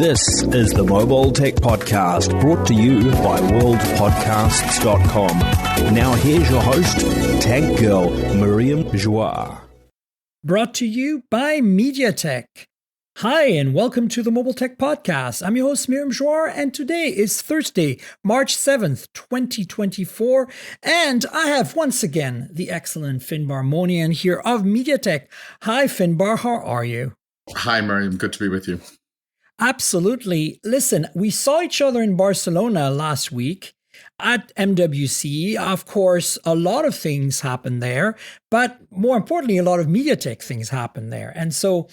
This is the Mobile Tech Podcast, brought to you by worldpodcasts.com. Now here's your host, Tech Girl, Miriam Joie. Brought to you by MediaTek. Hi, and welcome to the Mobile Tech Podcast. I'm your host, Miriam Joie, and today is Thursday, March 7th, 2024. And I have once again the excellent Finbar Monian here of MediaTek. Hi, Finbar, how are you? Hi, Miriam. Good to be with you. Absolutely. Listen, we saw each other in Barcelona last week at MWC. Of course, a lot of things happened there, but more importantly, a lot of MediaTek things happened there. And so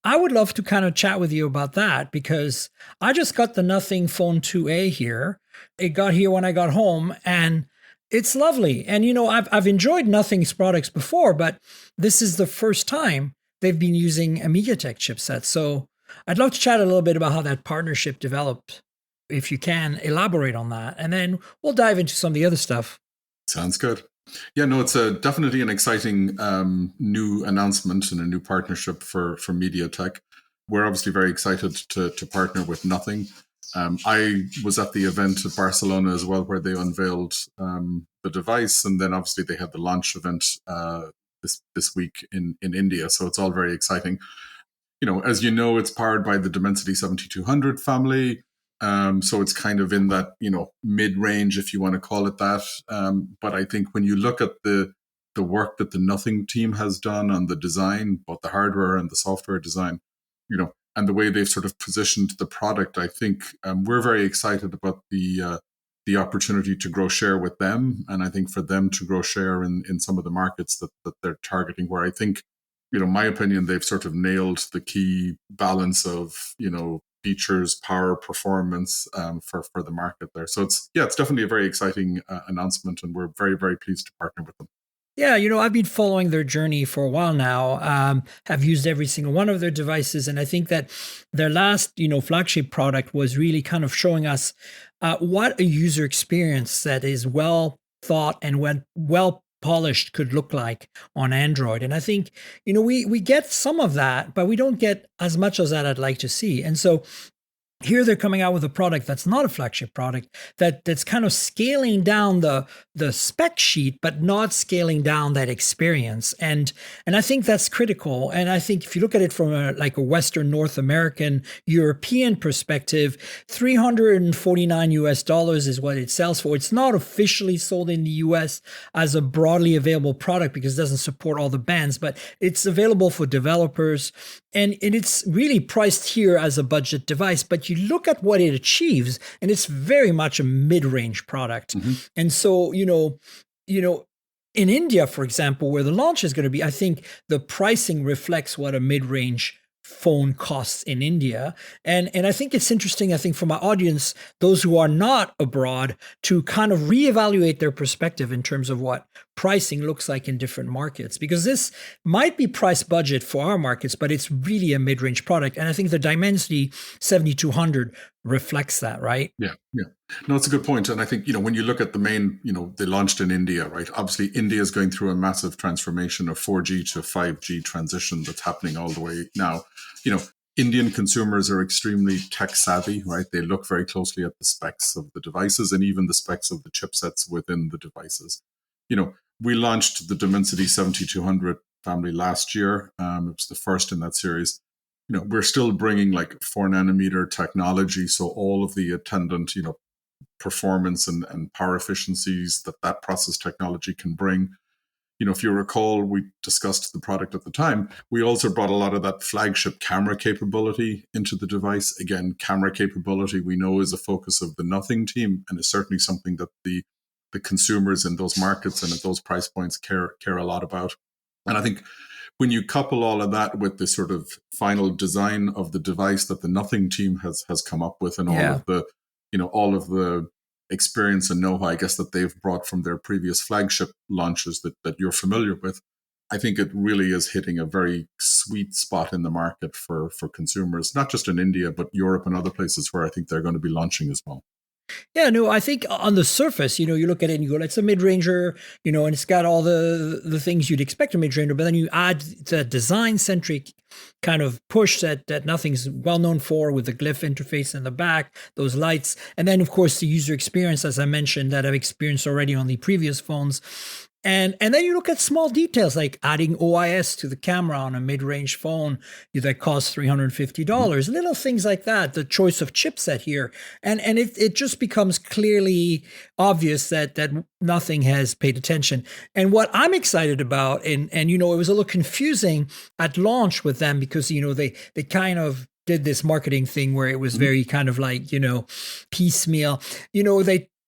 I would love to kind of chat with you about that because I just got the Nothing Phone 2A here. It got here when I got home and it's lovely. And, you know, I've enjoyed Nothing's products before, but this is the first time they've been using a MediaTek chipset. So I'd love to chat a little bit about how that partnership developed, if you can elaborate on that. And then we'll dive into some of the other stuff. Sounds good. Yeah, no, it's definitely an exciting new announcement and a new partnership for MediaTek. We're obviously very excited to partner with Nothing. I was at the event at Barcelona as well, where they unveiled the device. And then obviously they had the launch event this week in India. So it's all very exciting. You know, as you know, it's powered by the Dimensity 7200 family. So it's kind of in that, you know, mid-range, if you want to call it that. But I think when you look at the work that the Nothing team has done on the design, both the hardware and the software design, you know, and the way they've sort of positioned the product, I think we're very excited about the opportunity to grow share with them. And I think for them to grow share in some of the markets that they're targeting, where I think, you know, my opinion, they've sort of nailed the key balance of, you know, features, power, performance for the market there. So it's definitely a very exciting announcement, and we're very, very pleased to partner with them. Yeah, you know, I've been following their journey for a while now. Have used every single one of their devices, and I think that their last, you know, flagship product was really kind of showing us what a user experience that is well thought and well polished could look like on Android. And I think, you know, we get some of that, but we don't get as much as that I'd like to see. And so here they're coming out with a product that's not a flagship product, that's kind of scaling down the spec sheet, but not scaling down that experience. And I think that's critical. And I think if you look at it from a Western North American, European perspective, $349 is what it sells for. It's not officially sold in the US as a broadly available product because it doesn't support all the bands, but it's available for developers. And it's really priced here as a budget device, but you look at what it achieves, and it's very much a mid-range product. Mm-hmm. And so, you know, in India, for example, where the launch is going to be, I think the pricing reflects what a mid-range phone costs in India. And I think it's interesting, I think for my audience, those who are not abroad, to kind of reevaluate their perspective in terms of what pricing looks like in different markets, because this might be price budget for our markets, but it's really a mid-range product. And I think the Dimensity 7200 reflects that, right? Yeah. No, it's a good point. And I think, you know, when you look at the main, you know, they launched in India, right? Obviously, India is going through a massive transformation of 4G to 5G transition that's happening all the way now. You know, Indian consumers are extremely tech savvy, right? They look very closely at the specs of the devices and even the specs of the chipsets within the devices. You know, we launched the Dimensity 7200 family last year. It was the first in that series. You know, we're still bringing like 4 nanometer technology. So all of the attendant, you know, performance and power efficiencies that process technology can bring. You know, if you recall, we discussed the product at the time. We also brought a lot of that flagship camera capability into the device. Again, camera capability we know is a focus of the Nothing team, and is certainly something that the consumers in those markets and at those price points care a lot about. And I think when you couple all of that with the sort of final design of the device that the Nothing team has come up with, and all of the experience and know-how, I guess, that they've brought from their previous flagship launches that you're familiar with, I think it really is hitting a very sweet spot in the market for consumers, not just in India, but Europe and other places where I think they're going to be launching as well. Yeah, no, I think on the surface, you look at it and you go, it's a mid-ranger, and it's got all the things you'd expect a mid-ranger, but then you add the design-centric kind of push that nothing's well known for, with the glyph interface in the back, those lights, and then of course the user experience, as I mentioned, that I've experienced already on the previous phones. And then you look at small details like adding OIS to the camera on a mid-range phone that costs $350, little things like that, the choice of chipset here. And it just becomes clearly obvious that nothing has paid attention. And what I'm excited about, and it was a little confusing at launch with them because, they kind of did this marketing thing where it was very kind of like, piecemeal.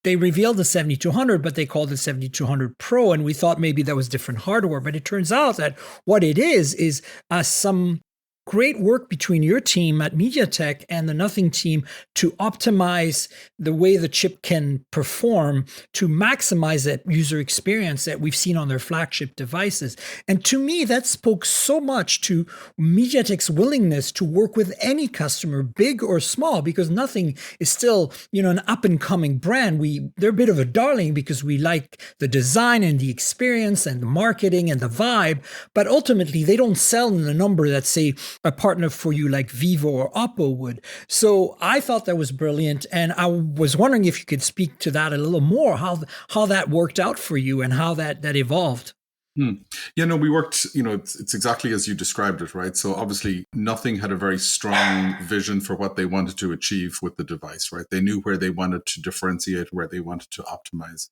They revealed the 7200, but they called it 7200 Pro, and we thought maybe that was different hardware. But it turns out that what it is some great work between your team at MediaTek and the Nothing team to optimize the way the chip can perform to maximize that user experience that we've seen on their flagship devices. And to me, that spoke so much to MediaTek's willingness to work with any customer, big or small, because Nothing is still, an up-and-coming brand. They're a bit of a darling because we like the design and the experience and the marketing and the vibe, but ultimately they don't sell in the number that, say, a partner for you like Vivo or Oppo would. So I thought that was brilliant. And I was wondering if you could speak to that a little more, how that worked out for you and how that evolved. Yeah, no, we worked, it's exactly as you described it, right? So obviously Nothing had a very strong vision for what they wanted to achieve with the device, right? They knew where they wanted to differentiate, where they wanted to optimize.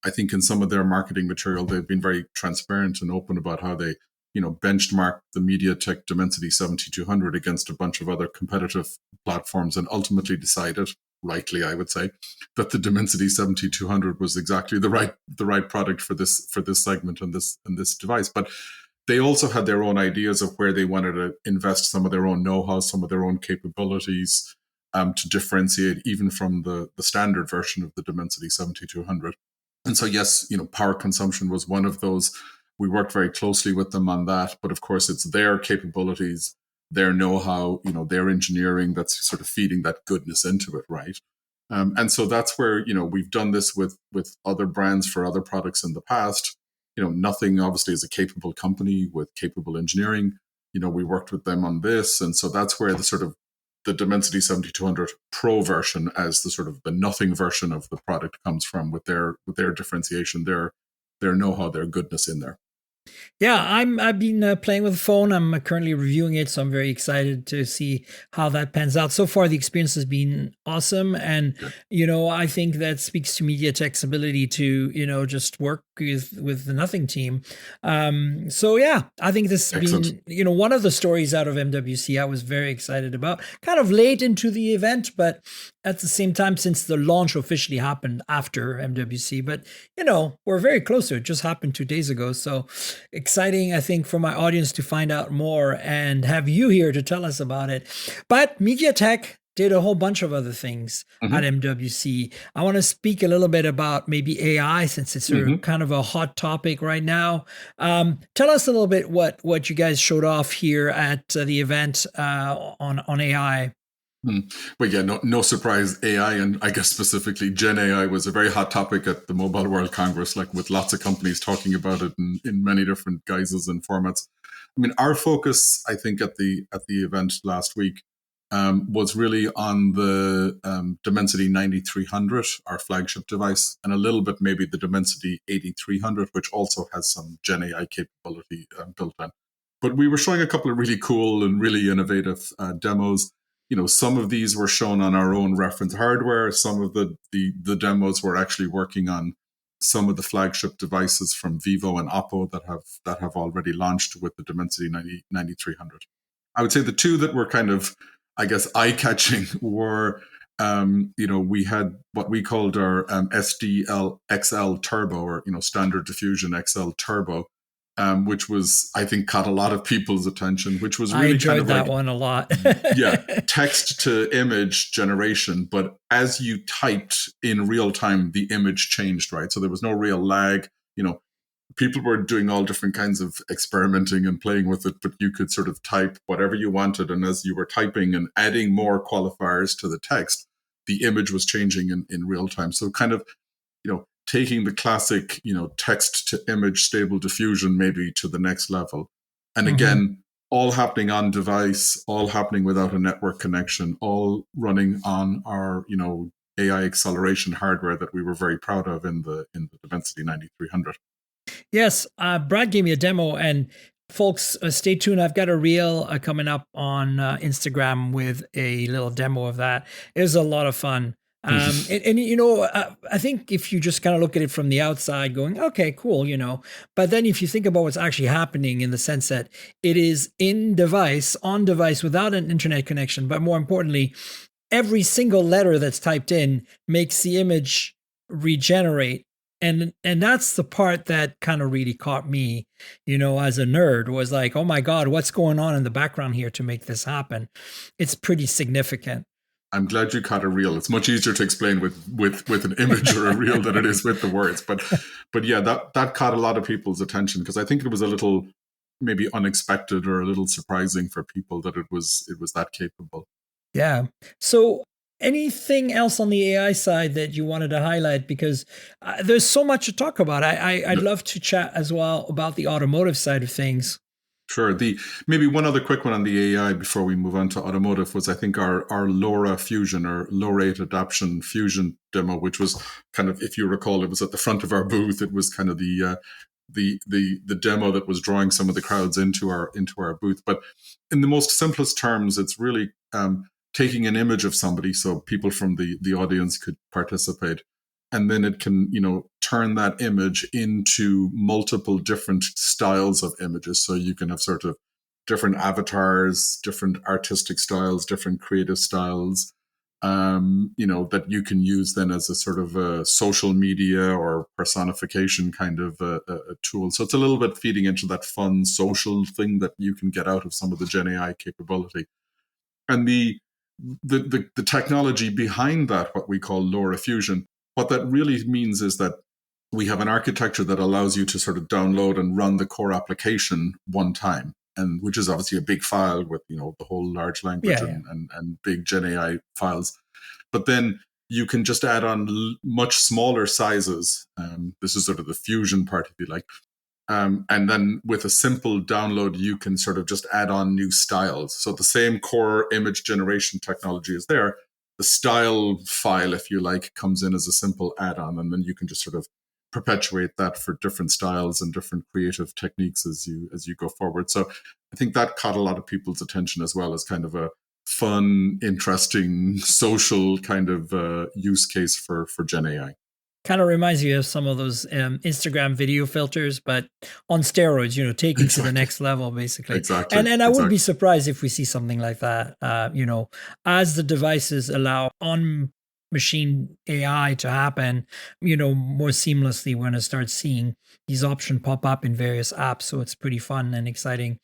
I think in some of their marketing material, they've been very transparent and open about how they benchmarked the MediaTek Dimensity 7200 against a bunch of other competitive platforms and ultimately decided, rightly, I would say, that the Dimensity 7200 was exactly the right product for this segment and this device. But they also had their own ideas of where they wanted to invest some of their own know-how, some of their own capabilities to differentiate even from the standard version of the Dimensity 7200. And so, yes, power consumption was one of those. We worked very closely with them on that, but of course it's their capabilities, their know-how, their engineering that's sort of feeding that goodness into it, right? And so that's where, we've done this with other brands for other products in the past. Nothing obviously is a capable company with capable engineering. We worked with them on this. And so that's where the Dimensity 7200 Pro version as the sort of the Nothing version of the product comes from, with their differentiation, their know-how, their goodness in there. Yeah, I've been playing with the phone. I'm currently reviewing it, so I'm very excited to see how that pans out. So far, the experience has been awesome, and I think that speaks to MediaTek's ability to just work with the Nothing team. So yeah, I think this has been one of the stories out of MWC I was very excited about. Kind of late into the event, but at the same time, since the launch officially happened after MWC, but we're very close to it. Just happened 2 days ago, so exciting, I think, for my audience to find out more and have you here to tell us about it. But MediaTek did a whole bunch of other things at MWC. I want to speak a little bit about maybe AI, since it's kind of a hot topic right now. Tell us a little bit what you guys showed off here at the event on AI. But yeah, no surprise, AI, and I guess specifically Gen AI, was a very hot topic at the Mobile World Congress, like with lots of companies talking about it in many different guises and formats. I mean, our focus, I think, at the event last week was really on the Dimensity 9300, our flagship device, and a little bit maybe the Dimensity 8300, which also has some Gen AI capability built in. But we were showing a couple of really cool and really innovative demos. Some of these were shown on our own reference hardware. Some of the demos were actually working on some of the flagship devices from Vivo and Oppo that have already launched with the Dimensity 9300. I would say the two that were kind of, I guess, eye-catching were, we had what we called our SDL XL Turbo, or Standard Diffusion XL Turbo, which was, I think, caught a lot of people's attention, which was really I enjoyed kind of that one a lot. yeah, text to image generation. But as you typed in real time, the image changed, right? So there was no real lag. People were doing all different kinds of experimenting and playing with it, but you could sort of type whatever you wanted. And as you were typing and adding more qualifiers to the text, the image was changing in real time. So kind of, taking the classic, text to image stable diffusion maybe to the next level. And again, all happening on device, all happening without a network connection, all running on our, AI acceleration hardware that we were very proud of in the Dimensity 9300. Yes, Brad gave me a demo, and folks, stay tuned. I've got a reel coming up on Instagram with a little demo of that. It was a lot of fun. I think if you just kind of look at it from the outside going, okay, cool, but then if you think about what's actually happening in the sense that it is on device without an internet connection, but more importantly, every single letter that's typed in makes the image regenerate. And that's the part that kind of really caught me, as a nerd, was like, oh my God, what's going on in the background here to make this happen? It's pretty significant. I'm glad you caught a reel. It's much easier to explain with an image or a reel than it is with the words. But yeah, that caught a lot of people's attention because I think it was a little maybe unexpected or a little surprising for people that it was that capable. Yeah. So anything else on the AI side that you wanted to highlight? Because there's so much to talk about. I'd love to chat as well about the automotive side of things. Sure. Maybe one other quick one on the AI before we move on to automotive was I think our LoRa Fusion or low rate adaption fusion demo, which was kind of, if you recall, it was at the front of our booth. It was kind of the demo that was drawing some of the crowds into our booth. But in the most simplest terms, it's really taking an image of somebody so people from the audience could participate. And then it can, turn that image into multiple different styles of images. So you can have sort of different avatars, different artistic styles, different creative styles, that you can use then as a sort of a social media or personification kind of a tool. So it's a little bit feeding into that fun social thing that you can get out of some of the Gen AI capability. And the technology behind that, what we call LoRa Fusion, what that really means is that we have an architecture that allows you to sort of download and run the core application one time, and which is obviously a big file with the whole large language and big Gen AI files. But then you can just add on much smaller sizes. This is sort of the fusion part, if you like. And then with a simple download, you can sort of just add on new styles. So the same core image generation technology is there. The style file, if you like, comes in as a simple add-on, and then you can just sort of perpetuate that for different styles and different creative techniques as you go forward. So I think that caught a lot of people's attention as well as kind of a fun, interesting, social kind of use case for Gen AI. Kind of reminds you of some of those Instagram video filters, but on steroids, taken to the next level, basically. Exactly. And I wouldn't be surprised if we see something like that, as the devices allow on-machine AI to happen, more seamlessly. We're going to start seeing these options pop up in various apps. So it's pretty fun and exciting.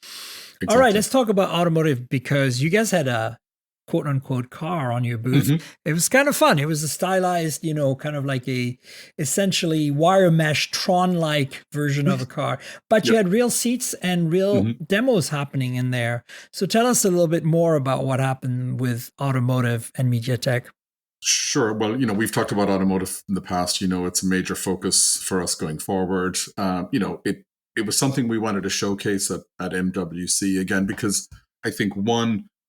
Exactly. All right, let's talk about automotive because you guys had a quote unquote car on your booth. It was kind of fun. It was a stylized, kind of like a essentially wire mesh Tron-like version of a car, but you had real seats and real demos happening in there. So tell us a little bit more about what happened with automotive and MediaTek. Sure. Well, we've talked about automotive in the past. It's a major focus for us going forward. It was something we wanted to showcase at MWC again, because I think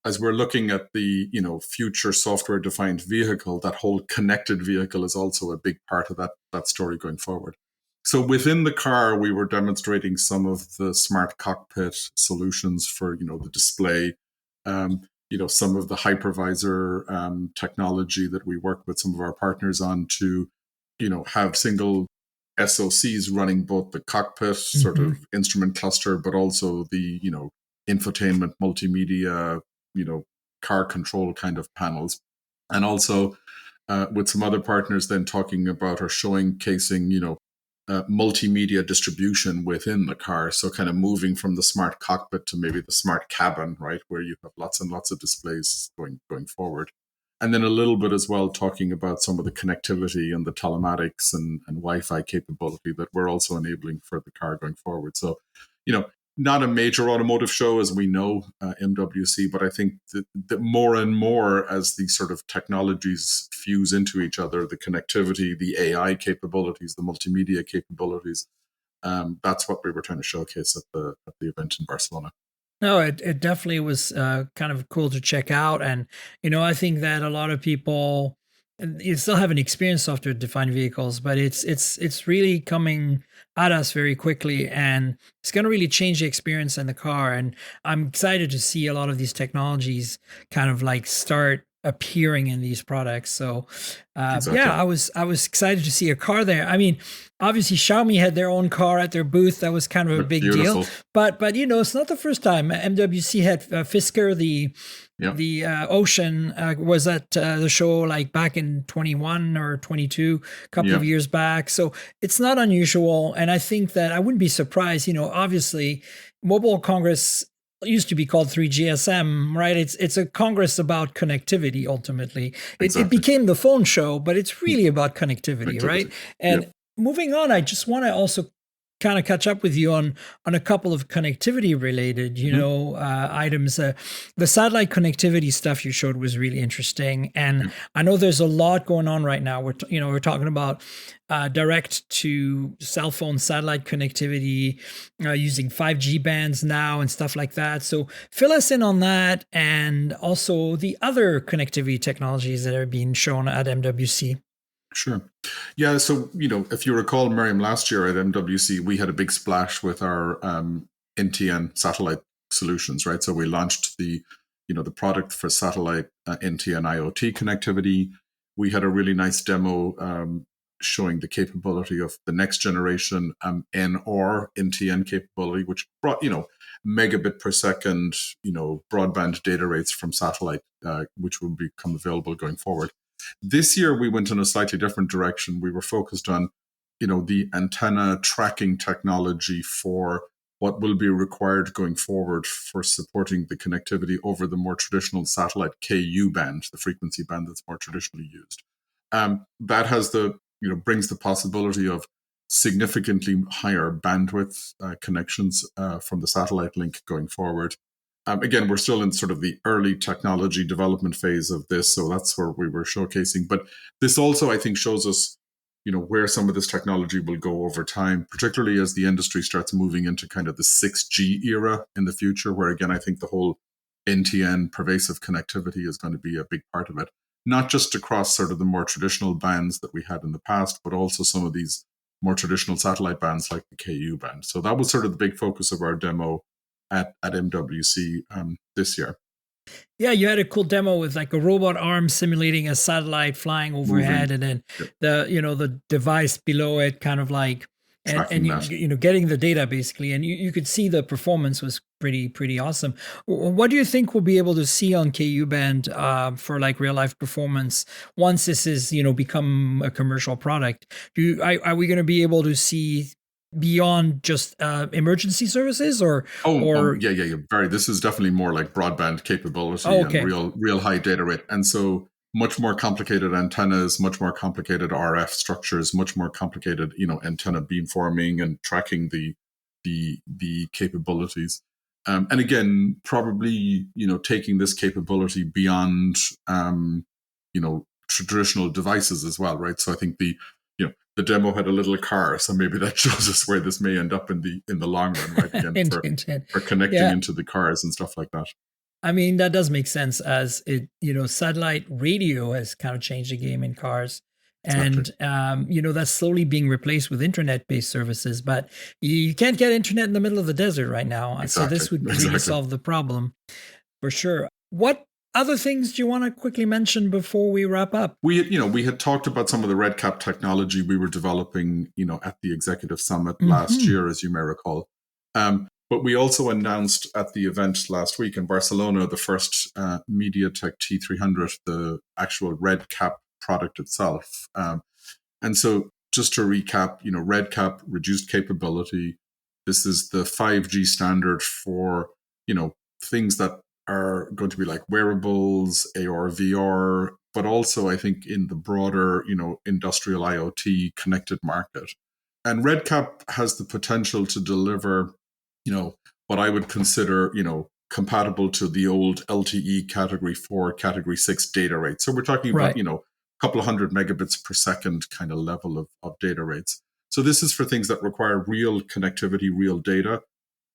as we're looking at the, future software-defined vehicle, that whole connected vehicle is also a big part of that story going forward. So within the car, we were demonstrating some of the smart cockpit solutions for, the display, some of the hypervisor technology that we work with some of our partners on to, have single SoCs running both the cockpit sort of instrument cluster, but also the, infotainment, multimedia, car control kind of panels. And also with some other partners then talking about or showcasing, multimedia distribution within the car. So kind of moving from the smart cockpit to maybe the smart cabin, right, where you have lots and lots of displays going forward. And then a little bit as well talking about some of the connectivity and the telematics and Wi-Fi capability that we're also enabling for the car going forward. So, not a major automotive show, as we know, MWC, but I think that more and more as these sort of technologies fuse into each other, the connectivity, the AI capabilities, the multimedia capabilities, that's what we were trying to showcase at the event in Barcelona. No, it definitely was kind of cool to check out. And, I think that a lot of people, you still haven't experienced software-defined vehicles, but it's really coming at us very quickly, and it's going to really change the experience in the car. And I'm excited to see a lot of these technologies kind of like start appearing in these products. So Exactly. yeah, I was excited to see a car there. I mean, obviously Xiaomi had their own car at their booth. That was kind of a big deal. But it's not the first time. MWC had Fisker, the Ocean was at the show like back in 21 or 22, a couple of years back. So it's not unusual. And I think that I wouldn't be surprised, obviously Mobile Congress used to be called 3GSM, right? It's a congress about connectivity. Ultimately, it became the phone show, but it's really about connectivity. Right? And moving on, I just want to also kind of catch up with you on a couple of connectivity related, items. The satellite connectivity stuff you showed was really interesting, and I know there's a lot going on right now. We're talking about direct to cell phone satellite connectivity using 5G bands now and stuff like that. So fill us in on that, and also the other connectivity technologies that are being shown at MWC. Sure. Yeah. So, if you recall, Miriam, last year at MWC, we had a big splash with our NTN satellite solutions, right? So we launched the product for satellite NTN IoT connectivity. We had a really nice demo showing the capability of the next generation NR NTN capability, which brought, megabit per second, broadband data rates from satellite, which will become available going forward. This year, we went in a slightly different direction. We were focused on, the antenna tracking technology for what will be required going forward for supporting the connectivity over the more traditional satellite KU band, the frequency band that's more traditionally used. That has brings the possibility of significantly higher bandwidth connections from the satellite link going forward. Again, we're still in sort of the early technology development phase of this, so that's where we were showcasing. But this also, I think, shows us, where some of this technology will go over time, particularly as the industry starts moving into kind of the 6G era in the future, where, again, I think the whole NTN pervasive connectivity is going to be a big part of it, not just across sort of the more traditional bands that we had in the past, but also some of these more traditional satellite bands like the KU band. So that was sort of the big focus of our demo at MWC this year. Yeah, you had a cool demo with like a robot arm simulating a satellite flying overhead, and then the device below it kind of like and getting the data basically, and you could see the performance was pretty awesome. What do you think we'll be able to see on KU band for like real life performance once this is become a commercial product? Are we going to be able to see beyond just emergency services or Barry, this is definitely more like broadband capability and real high data rate, and so much more complicated antennas, much more complicated RF structures, much more complicated antenna beamforming and tracking the capabilities, and again probably taking this capability beyond traditional devices as well, right? So I think the demo had a little car, so maybe that shows us where this may end up in the long run, right? Again, for connecting into the cars and stuff like that. I mean, that does make sense, as it, satellite radio has kind of changed the game in cars. Exactly. And, that's slowly being replaced with internet-based services, but you can't get internet in the middle of the desert right now. Exactly. So this would really solve the problem for sure. What other things do you want to quickly mention before we wrap up? We had talked about some of the RedCap technology we were developing, at the Executive Summit last year, as you may recall. But we also announced at the event last week in Barcelona the first MediaTek T300, the actual RedCap product itself. And so just to recap, RedCap, reduced capability. This is the 5G standard for, things that are going to be like wearables, AR, VR, but also I think in the broader, industrial IoT connected market. And RedCap has the potential to deliver, what I would consider, compatible to the old LTE Category 4, Category 6 data rates. So we're talking about, a couple of hundred megabits per second kind of level of data rates. So this is for things that require real connectivity, real data.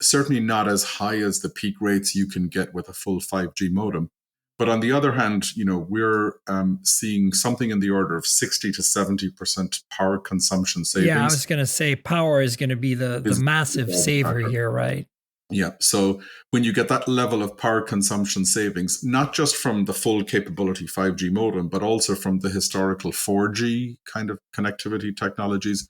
Certainly not as high as the peak rates you can get with a full 5G modem. But on the other hand, we're seeing something in the order of 60 to 70% power consumption savings. Yeah, I was going to say power is going to be the massive saver here, right? Yeah. So when you get that level of power consumption savings, not just from the full capability 5G modem, but also from the historical 4G kind of connectivity technologies,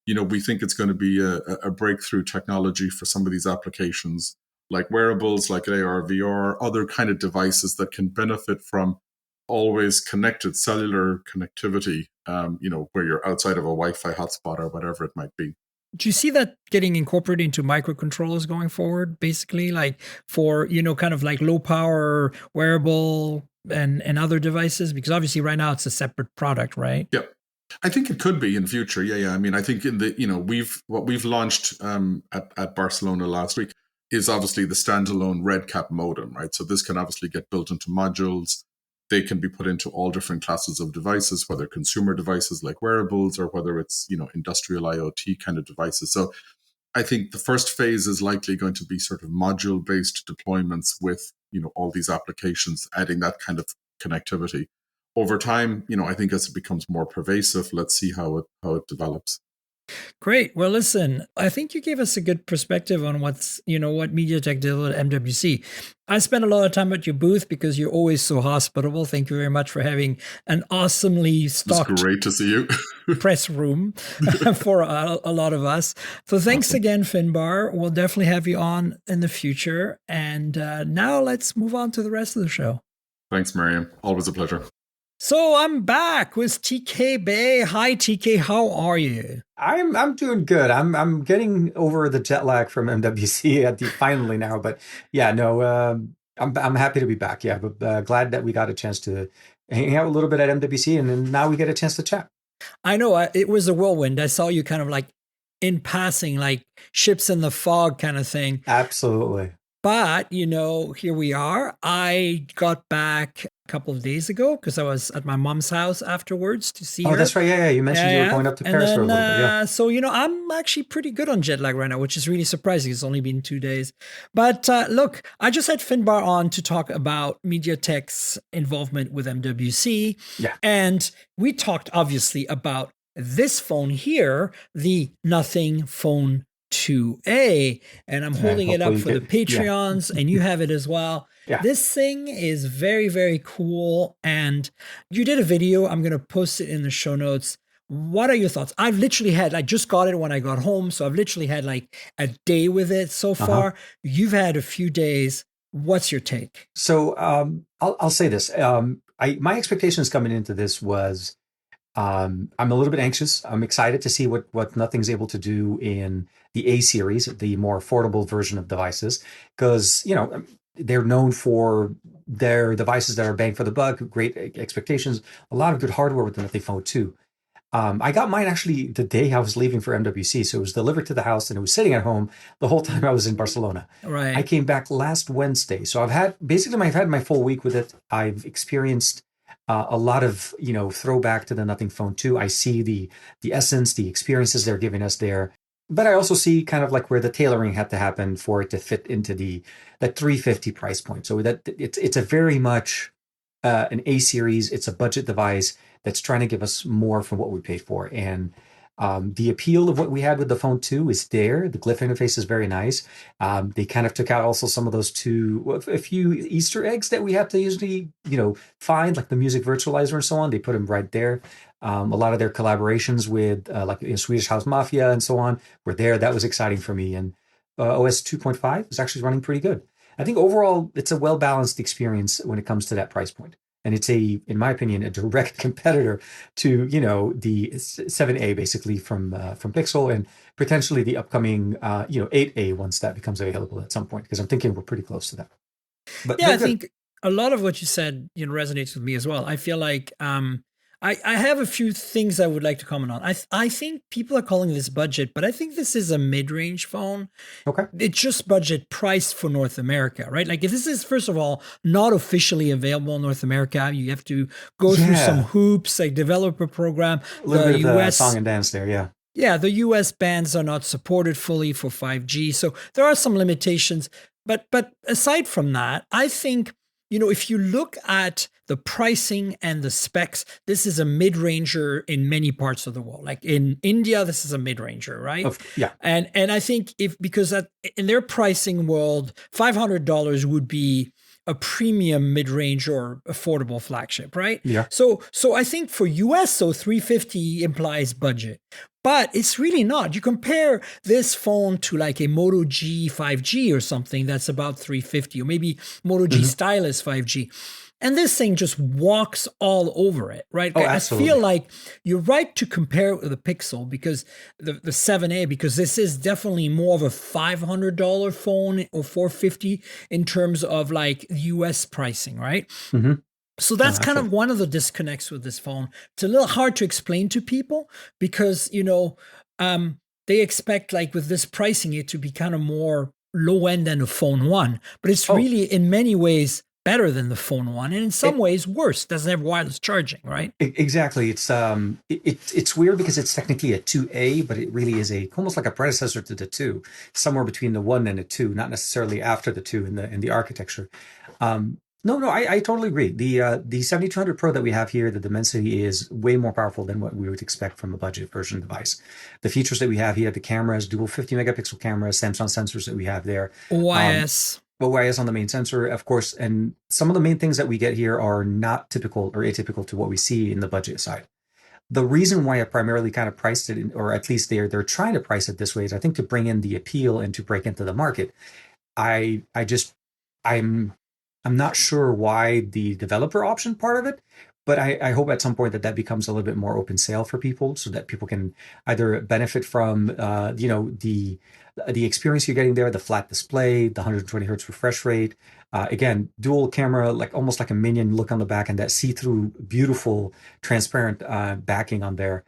we think it's going to be a breakthrough technology for some of these applications like wearables, like AR, VR, other kind of devices that can benefit from always connected cellular connectivity, where you're outside of a Wi-Fi hotspot or whatever it might be. Do you see that getting incorporated into microcontrollers going forward, basically, like for, kind of like low power wearable and other devices? Because obviously right now it's a separate product, right? Yeah. I think it could be in future. Yeah. I mean, I think in the, what we've launched at Barcelona last week is obviously the standalone red cap modem, right? So this can obviously get built into modules. They can be put into all different classes of devices, whether consumer devices like wearables or whether it's, industrial IoT kind of devices. So I think the first phase is likely going to be sort of module-based deployments with, all these applications, adding that kind of connectivity. Over time, I think as it becomes more pervasive, let's see how it develops. Great. Well, listen, I think you gave us a good perspective on what MediaTek did with MWC. I spent a lot of time at your booth because you're always so hospitable. Thank you very much for having an awesomely stocked It's great to see you. press room for a lot of us. So thanks again, Finbar. We'll definitely have you on in the future. And now let's move on to the rest of the show. Thanks, Miriam. Always a pleasure. So I'm back with TK Bay. Hi, TK. How are you? I'm doing good. I'm getting over the jet lag from MWC finally now. But yeah, no, I'm happy to be back. Yeah, but glad that we got a chance to hang out a little bit at MWC, and then now we get a chance to chat. I know it was a whirlwind. I saw you kind of like in passing, like ships in the fog kind of thing. Absolutely. But, here we are. I got back a couple of days ago because I was at my mom's house afterwards to see her. Oh, that's right. Yeah. You mentioned you were going up to Paris for a little bit. Yeah. So, I'm actually pretty good on jet lag right now, which is really surprising. It's only been 2 days. But look, I just had Finbar on to talk about MediaTek's involvement with MWC. Yeah. And we talked obviously about this phone here, the Nothing Phone 2A, and I'm holding it up for the Patreons, and you have it as well. Yeah. This thing is very, very cool, and you did a video. I'm going to post it in the show notes. What are your thoughts? I just got it when I got home, so I've literally had like a day with it so far. You've had a few days. What's your take? So I'll say this. My expectations coming into this was I'm a little bit anxious. I'm excited to see what Nothing's able to do in the A series, the more affordable version of devices, because they're known for their devices that are bang for the buck, great expectations, a lot of good hardware with the Nothing Phone 2. I got mine actually the day I was leaving for MWC, so it was delivered to the house and it was sitting at home the whole time I was in Barcelona. Right. I came back last Wednesday, so I've had my full week with it. I've experienced a lot of throwback to the Nothing Phone 2. I see the essence, the experiences they're giving us there, but I also see kind of like where the tailoring had to happen for it to fit into that 350 price point. So that it's a very much an A series. It's a budget device that's trying to give us more from what we paid for, and the appeal of what we had with the Phone 2 is there. The glyph interface is very nice. They kind of took out also some of those a few Easter eggs that we have to usually, find, like the music virtualizer and so on. They put them right there. A lot of their collaborations with Swedish House Mafia and so on were there. That was exciting for me. And OS 2.5 is actually running pretty good. I think overall, it's a well-balanced experience when it comes to that price point. And it's in my opinion, a direct competitor to, the 7A basically from Pixel, and potentially the upcoming, 8A once that becomes available at some point, because I'm thinking we're pretty close to that. But yeah, I think a lot of what you said, resonates with me as well. I feel like I have a few things I would like to comment on. I think people are calling this budget, but I think this is a mid-range phone. Okay. It's just budget priced for North America, right? Like if this is, first of all, not officially available in North America, you have to go through some hoops, like developer program. A little bit of US, song and dance there, yeah. Yeah, the US bands are not supported fully for 5G. So there are some limitations. But aside from that, I think, if you look at the pricing and the specs, this is a mid-ranger in many parts of the world. Like in India, this is a mid-ranger, right? Yeah. And I think because in their pricing world, $500 would be a premium mid-range or affordable flagship, right? Yeah. So I think for US, so 350 implies budget. But it's really not. You compare this phone to like a Moto G 5G or something that's about 350, or maybe Moto G Stylus 5G. And this thing just walks all over it, right? Oh, I absolutely. feel like you're right to compare it with the Pixel, because the 7A, because this is definitely more of a $500 phone or $450 in terms of like US pricing, right? Mm-hmm. So that's kind of one of the disconnects with this phone. It's a little hard to explain to people because, they expect like with this pricing it to be kind of more low end than the Phone 1, but it's really in many ways better than the Phone 1, and in some ways worse. Doesn't have wireless charging, right? Exactly. It's weird because it's technically a 2A, but it really is almost like a predecessor to the 2, somewhere between the 1 and the 2, not necessarily after the 2 in the architecture. No, I totally agree. The 7200 Pro that we have here, the Dimensity is way more powerful than what we would expect from a budget version device. The features that we have here, the cameras, dual 50 megapixel cameras, Samsung sensors that we have there. OIS. OIS on the main sensor, of course. And some of the main things that we get here are not typical or atypical to what we see in the budget side. The reason why I primarily kind of priced it, or at least they're trying to price it this way, is I think to bring in the appeal and to break into the market. I'm not sure why the developer option part of it, but I hope at some point that becomes a little bit more open sale for people, so that people can either benefit from the experience you're getting there, the flat display, the 120 hertz refresh rate, again, dual camera, like almost like a minion look on the back, and that see-through, beautiful, transparent backing on there.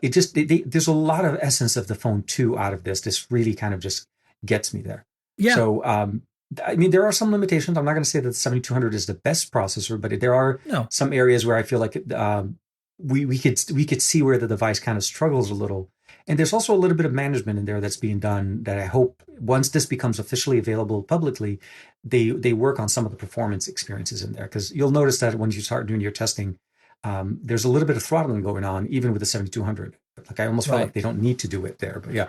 There's a lot of essence of the Phone 2 out of this. This really kind of just gets me there. Yeah. So, there are some limitations. I'm not going to say that the 7200 is the best processor, but there are some areas where I feel like we could see where the device kind of struggles a little. And there's also a little bit of management in there that's being done that I hope once this becomes officially available publicly, they work on some of the performance experiences in there. Because you'll notice that when you start doing your testing, there's a little bit of throttling going on, even with the 7200. Like I almost felt like they don't need to do it there, but yeah.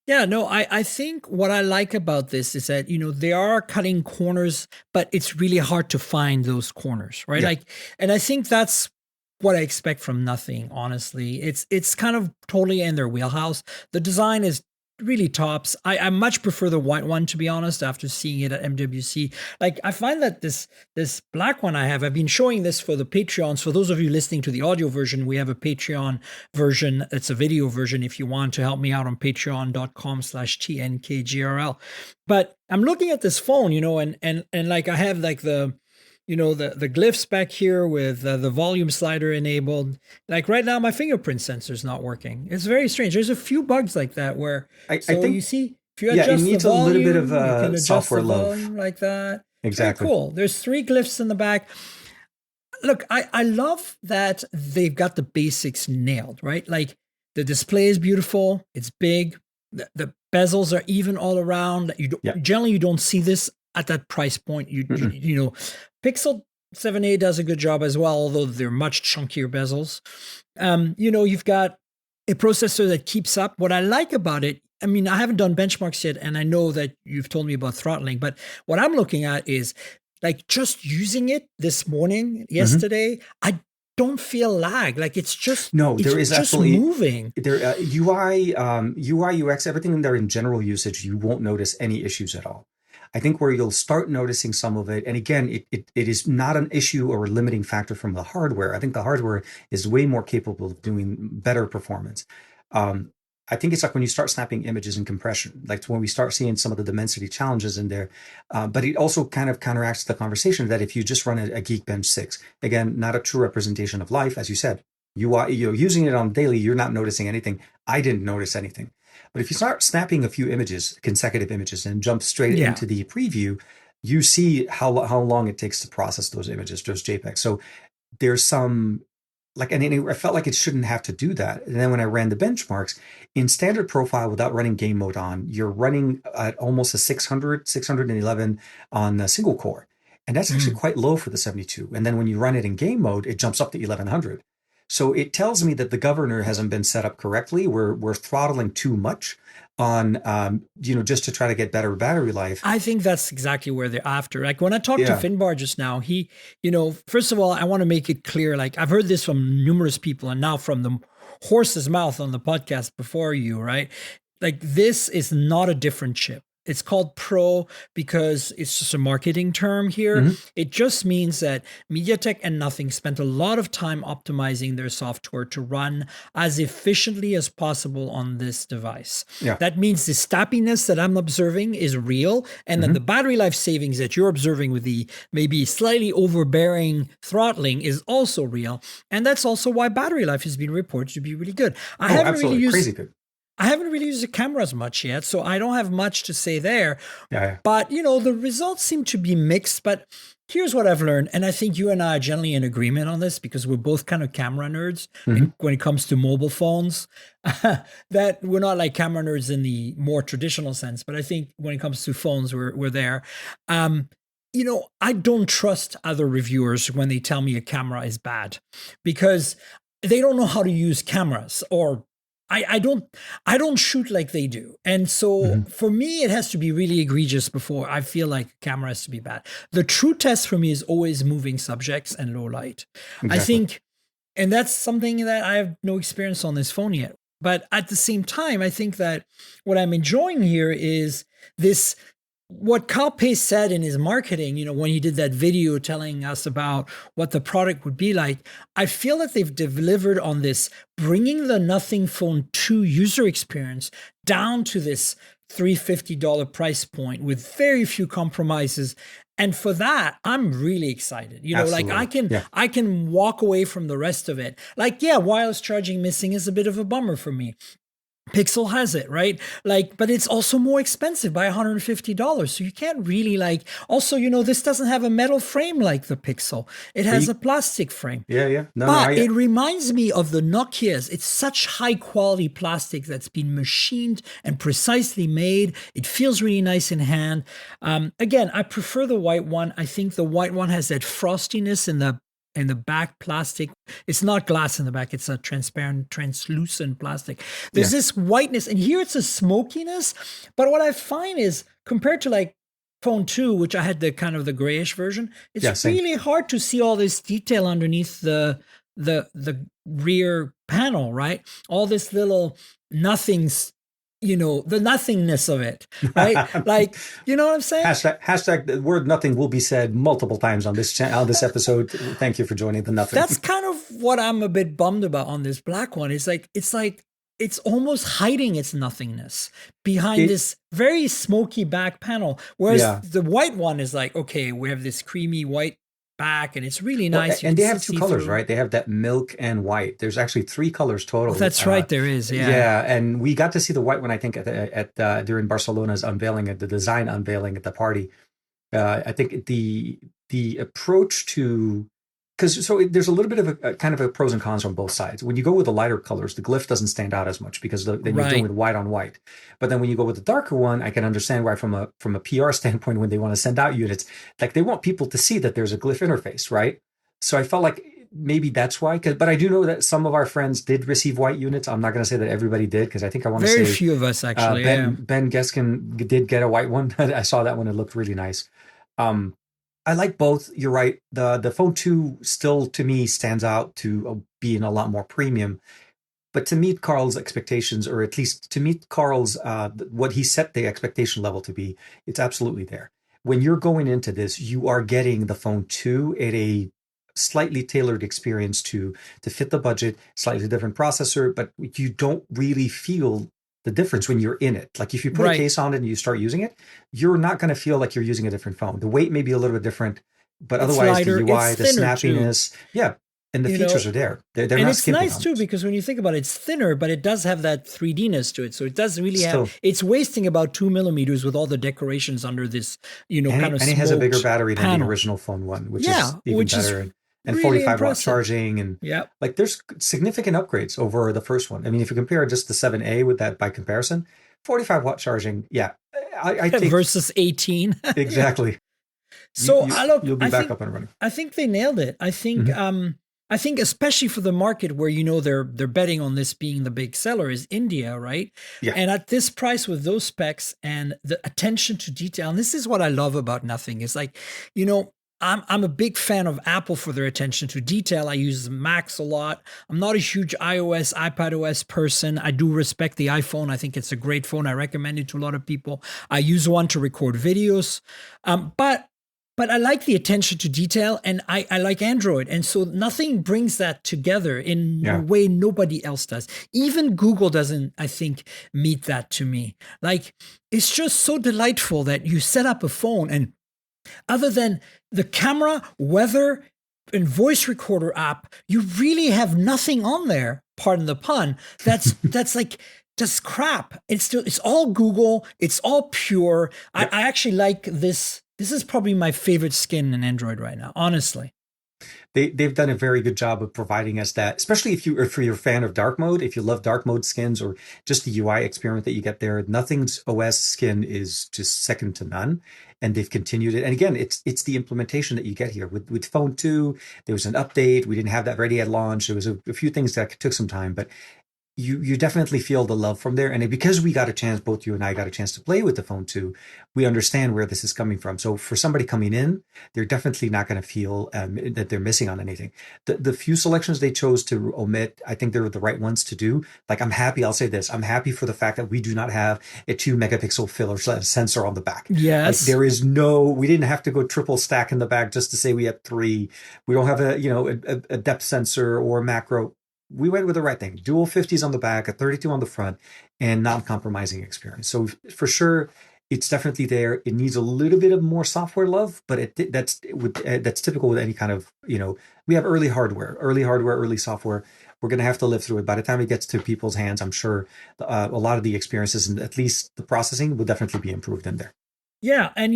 Yeah, no, I think what I like about this is that, they are cutting corners, but it's really hard to find those corners, right? Yeah. And I think that's what I expect from Nothing, honestly. It's kind of totally in their wheelhouse. The design is really tops. I much prefer the white one, to be honest, after seeing it at MWC. Like I find that this black one I've been showing this for the Patreons. For those of you listening to the audio version, we have a Patreon version. It's a video version if you want to help me out on patreon.com/TNKGRL. But I'm looking at this phone, and like I have like the glyphs back here with the volume slider enabled. Like right now, my fingerprint sensor is not working. It's very strange. There's a few bugs like that where I think you see, if you adjust it needs the volume, a little bit you can of adjust software the love. volume like that. Exactly. Very cool. There's 3 glyphs in the back. Look, I love that they've got the basics nailed, right? Like the display is beautiful. It's big. The bezels are even all around. Generally, you don't see this at that price point. Pixel 7a does a good job as well, although they're much chunkier bezels. You've got a processor that keeps up. What I like about it, I haven't done benchmarks yet, and I know that you've told me about throttling, but what I'm looking at is like just using it this morning, yesterday, I don't feel lag. Like it's just there is just absolutely moving. There UI UX, everything in there in general usage, you won't notice any issues at all. I think where you'll start noticing some of it, and again, it is not an issue or a limiting factor from the hardware. I think the hardware is way more capable of doing better performance. I think it's like when you start snapping images in compression, like when we start seeing some of the dimensity challenges in there. But it also kind of counteracts the conversation that if you just run a Geekbench 6, again, not a true representation of life, as you said, you're using it on daily, you're not noticing anything. I didn't notice anything. But if you start snapping a few images, consecutive images, and jump straight into the preview, you see how long it takes to process those images, those JPEGs. So there's some, like, and I felt like it shouldn't have to do that. And then when I ran the benchmarks, in standard profile without running game mode on, you're running at almost a 611 on a single core. And that's actually quite low for the 72. And then when you run it in game mode, it jumps up to 1100. So it tells me that the governor hasn't been set up correctly. We're throttling too much on, just to try to get better battery life. I think that's exactly where they're after. Like when I talked to Finbar just now, he, first of all, I want to make it clear, like I've heard this from numerous people and now from the horse's mouth on the podcast before you, right? Like this is not a different chip. It's called Pro because it's just a marketing term here. It just means that MediaTek and Nothing spent a lot of time optimizing their software to run as efficiently as possible on this device. That means the snappiness that I'm observing is real. And then the battery life savings that you're observing with the maybe slightly overbearing throttling is also real. And that's also why battery life has been reported to be really good. I haven't really used the cameras much yet, so I don't have much to say there. But, the results seem to be mixed. But here's what I've learned. And I think you and I are generally in agreement on this because we're both kind of camera nerds when it comes to mobile phones. That we're not like camera nerds in the more traditional sense. But I think when it comes to phones, we're there. I don't trust other reviewers when they tell me a camera is bad because they don't know how to use cameras, or I don't shoot like they do. And so for me, it has to be really egregious before I feel like a camera has to be bad. The true test for me is always moving subjects and low light. Exactly. I think, and that's something that I have no experience on this phone yet. But at the same time, I think that what I'm enjoying here is this, what Kyle Pace said in his marketing, when he did that video telling us about what the product would be like, I feel that they've delivered on this, bringing the Nothing Phone 2 user experience down to this $350 price point with very few compromises. And for that, I'm really excited. Absolutely. Like I can walk away from the rest of it. Like, wireless charging missing is a bit of a bummer for me. Pixel has it, right? But it's also more expensive by $150. So you can't really also, this doesn't have a metal frame like the Pixel. It has a plastic frame. It reminds me of the Nokias. It's such high quality plastic that's been machined and precisely made. It feels really nice in hand. Again, I prefer the white one. I think the white one has that frostiness in the back plastic. It's not glass in the back. It's a transparent, translucent plastic. There's this whiteness, and here it's a smokiness. But what I find is compared to Phone 2, which I had the kind of the grayish version, it's really hard to see all this detail underneath the rear panel, right? All this little nothings, the nothingness of it, right? You know what I'm saying? Hashtag the word nothing will be said multiple times on this episode. Thank you for joining the nothing. That's kind of what I'm a bit bummed about on this black one. It's it's almost hiding its nothingness behind this very smoky back panel. Whereas the white one is okay, we have this creamy white back and it's really nice. And they have two colors, right? They have that milk and white. There's actually 3 colors total. Oh, that's right, there is. Yeah, and we got to see the white one, I think, at during Barcelona's unveiling, at the design unveiling at the party. I think the approach to, because there's a little bit of a kind of a pros and cons on both sides. When you go with the lighter colors, the glyph doesn't stand out as much because then you're doing with white on white. But then when you go with the darker one, I can understand why from a PR standpoint, when they want to send out units, they want people to see that there's a glyph interface, right? So I felt like maybe that's why. But I do know that some of our friends did receive white units. I'm not going to say that everybody did, because I think I want to say very few of us actually. Ben Geskin did get a white one. I saw that one; it looked really nice. I like both. You're right. The Phone 2 still, to me, stands out to being a lot more premium. But to meet Carl's expectations, or at least to meet Carl's, what he set the expectation level to be, it's absolutely there. When you're going into this, you are getting the Phone 2 at a slightly tailored experience to fit the budget, slightly different processor, but you don't really feel the difference when you're in it. Like if you put a case on it and you start using it, you're not going to feel like you're using a different phone. The weight may be a little bit different, but It's otherwise lighter, the UI, it's the thinner snappiness, and the features are there. They're and not it's skimping nice on too it. because when you think about it, it's thinner, but it does have that 3D-ness to it. So it does really Still. have. It's wasting about 2 millimeters with all the decorations under this, And it has a bigger battery than the original phone one, which is even better. And really 45-watt impressive. charging, and like there's significant upgrades over the first one. I mean, if you compare just the 7A with that by comparison, 45-watt charging, I take versus 18. exactly. So you'll be back up and running. I think they nailed it. I think I think especially for the market where they're betting on this being the big seller is India, right? Yeah. And at this price with those specs and the attention to detail, and this is what I love about Nothing, is like, I'm a big fan of Apple for their attention to detail. I use Macs a lot. I'm not a huge iOS, iPadOS person. I do respect the iPhone. I think it's a great phone. I recommend it to a lot of people. I use one to record videos. But I like the attention to detail, and I like Android. And so Nothing brings that together in a way nobody else does. Even Google doesn't, I think, meet that to me. Like, it's just so delightful that you set up a phone and other than the camera, weather, and voice recorder app, you really have nothing on there, pardon the pun, that's like just crap. It's all Google. It's all pure. I actually like this. This is probably my favorite skin in Android right now, honestly. They've done a very good job of providing us that, especially if you're a fan of dark mode, if you love dark mode skins or just the UI experience that you get there. Nothing's OS skin is just second to none, and they've continued it. And again, it's the implementation that you get here with Phone 2. There was an update. We didn't have that ready at launch. There was a few things that took some time, but you definitely feel the love from there. And because we got a chance, both you and I got a chance to play with the Phone 2, we understand where this is coming from. So for somebody coming in, they're definitely not going to feel that they're missing on anything. The few selections they chose to omit, I think they're the right ones to do. Like, I'll say this, I'm happy for the fact that we do not have a 2 megapixel filler sensor on the back. Yes. Like, we didn't have to go triple stack in the back just to say we had 3. We don't have a depth sensor or macro. We went with the right thing. Dual 50s on the back, a 32 on the front, and non-compromising experience. So for sure, it's definitely there. It needs a little bit of more software love, but that's typical with any kind of, we have early hardware, early software. We're going to have to live through it. By the time it gets to people's hands, I'm sure a lot of the experiences and at least the processing will definitely be improved in there. Yeah. And,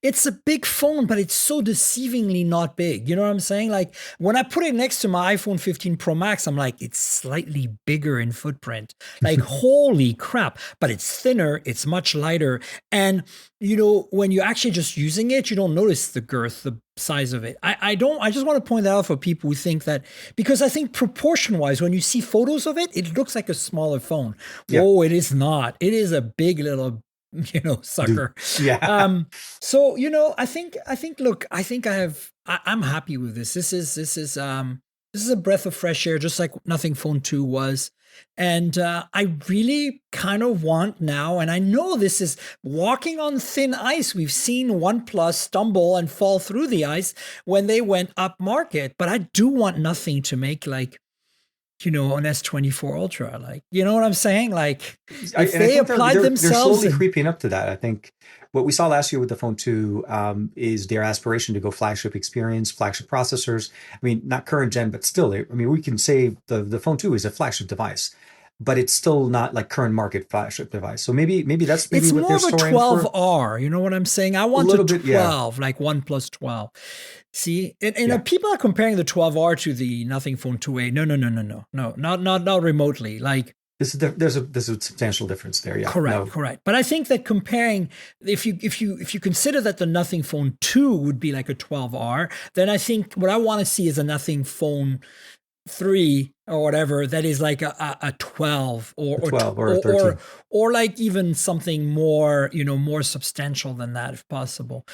it's a big phone, but it's so deceivingly not big. You know what I'm saying? Like, when I put it next to my iPhone 15 Pro Max, I'm like, it's slightly bigger in footprint. Like, holy crap. But it's thinner. It's much lighter. And, when you're actually just using it, you don't notice the girth, the size of it. I just want to point that out for people who think that, because I think proportion wise, when you see photos of it, it looks like a smaller phone. Yeah. Oh, it is not. It is a big little sucker. Yeah. So, I think I'm happy with this. This is a breath of fresh air, just like Nothing Phone 2 was. And I really kind of want now, and I know this is walking on thin ice. We've seen OnePlus stumble and fall through the ice when they went up market, but I do want Nothing to make like, an S24 Ultra, like, you know what I'm saying? Like, if they applied themselves, they're slowly creeping up to that. I think what we saw last year with the Phone 2 is their aspiration to go flagship experience, flagship processors. I mean, not current gen, but still, we can say the Phone 2 is a flagship device, but it's still not like current market flagship device. So maybe it's what more they're storing for. It's more of a 12R. You know what I'm saying? I want a 12, like OnePlus 12. See, and people are comparing the 12R to the Nothing Phone 2A. No, not remotely. Like, there's a substantial difference there. Yeah, correct. But I think that comparing, if you consider that the Nothing Phone 2 would be like a 12R, then I think what I want to see is a Nothing Phone 3 or whatever that is like a 12 or 12 or 13 or like even something more, more substantial than that if possible.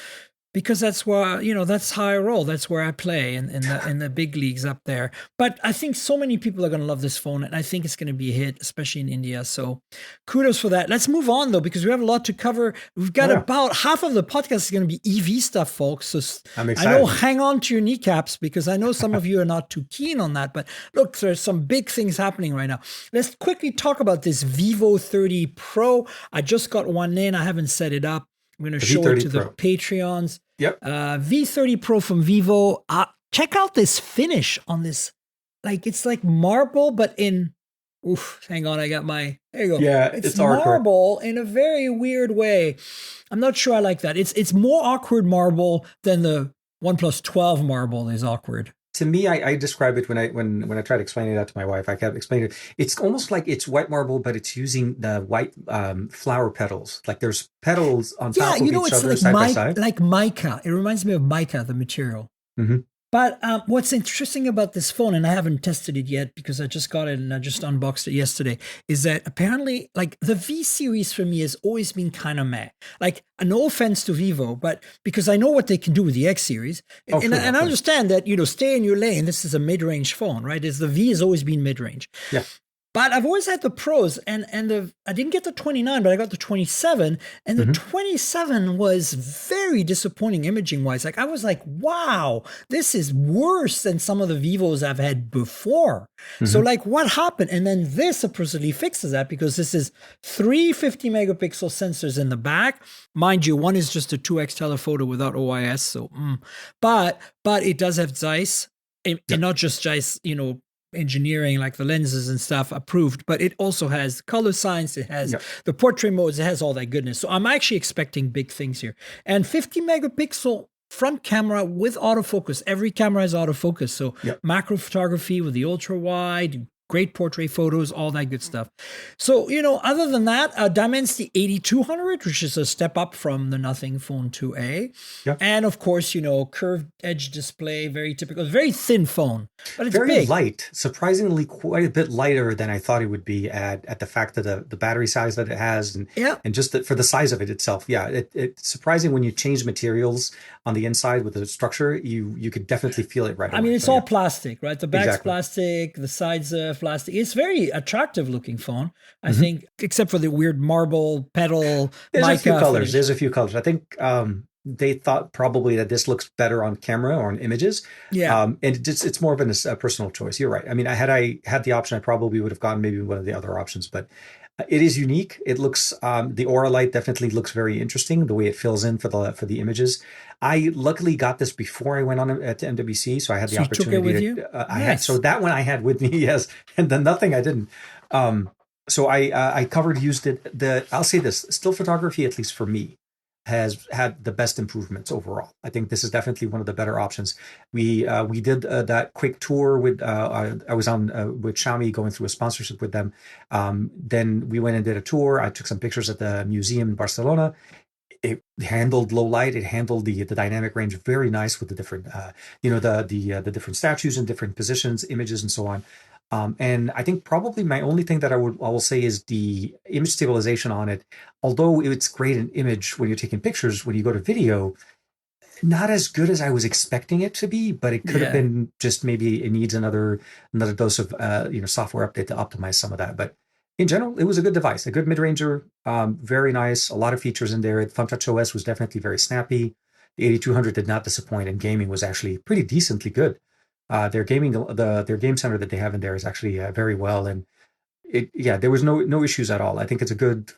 because that's where, that's how I roll. That's where I play in the big leagues up there. But I think so many people are going to love this phone, and I think it's going to be a hit, especially in India. So kudos for that. Let's move on though, because we have a lot to cover. We've got about half of the podcast is going to be EV stuff, folks. So I'm excited. I know, hang on to your kneecaps, because I know some of you are not too keen on that. But look, there's some big things happening right now. Let's quickly talk about this Vivo 30 Pro. I just got one in. I haven't set it up. I'm going to show it to the Patreons. Yep. V30 Pro from Vivo. Check out this finish on this. Like, it's like marble, but in, hang on. There you go. Yeah, it's marble in a very weird way. I'm not sure I like that. It's more awkward marble than the OnePlus 12 marble is awkward. To me, I describe it when I try to explain that to my wife. I kept explaining it. It's almost like it's white marble, but it's using the white flower petals. Like there's petals on top of each other, like side by side. Like mica. It reminds me of mica, the material. Mm-hmm. But what's interesting about this phone, and I haven't tested it yet because I just got it and I just unboxed it yesterday, is that apparently, like, the V series for me has always been kind of meh. Like, no offense to Vivo, but because I know what they can do with the X series, and I understand that, stay in your lane. This is a mid-range phone, right? The V has always been mid-range. Yeah. But I've always had the Pros, and I didn't get the 29, but I got the 27, and the 27 was very disappointing imaging-wise. Like, I was like, wow, this is worse than some of the Vivos I've had before. So, like, what happened? And then this supposedly fixes that, because this is 3 50-megapixel sensors in the back. Mind you, one is just a 2x telephoto without OIS, so, but it does have Zeiss, and not just Zeiss, engineering, like the lenses and stuff approved, but it also has color science, it has the portrait modes, it has all that goodness. So I'm actually expecting big things here. And 50 megapixel front camera with autofocus. Every camera has autofocus. So macro photography with the ultra wide, great portrait photos, all that good stuff. So, other than that, Dimensity 8200, which is a step up from the Nothing Phone 2A. Yep. And of course, curved edge display, very typical, very thin phone, but it's very big. Light, surprisingly quite a bit lighter than I thought it would be at the fact that the battery size that it has and just for the size of it itself. Yeah, it's surprising when you change materials on the inside with the structure, you could definitely feel it right away. I mean, it's all plastic, right? The back's plastic, the sides are plastic. It's very attractive looking phone, I think, except for the weird marble petal. There's a few colors. There's a few colors. I think they thought probably that this looks better on camera or on images. Yeah. And it's more of a personal choice. You're right. I mean, had I had the option, I probably would have gotten maybe one of the other options, but it is unique. It looks, the Aura Light definitely looks very interesting, the way it fills in for the images. I luckily got this before I went on to MWC, so I had the opportunity. You took it with you? So that one I had with me, yes, and the Nothing I didn't. So I used it. I'll say this: still photography, at least for me, has had the best improvements overall. I think this is definitely one of the better options. We did that quick tour with I was on with Xiaomi going through a sponsorship with them. Then we went and did a tour. I took some pictures at the museum in Barcelona. It handled low light. It handled the dynamic range very nice with the different the different statues in different positions, images, and so on. And I think probably my only thing that I will say is the image stabilization on it. Although it's great in image when you're taking pictures, when you go to video, not as good as I was expecting it to be. But it could have been just maybe it needs another dose of software update to optimize some of that. But in general, it was a good device, a good mid-ranger, very nice, a lot of features in there. FunTouch OS was definitely very snappy. The 8200 did not disappoint, and gaming was actually pretty decently good. Their game center that they have in there is actually very well, and there was no issues at all. I think it's a good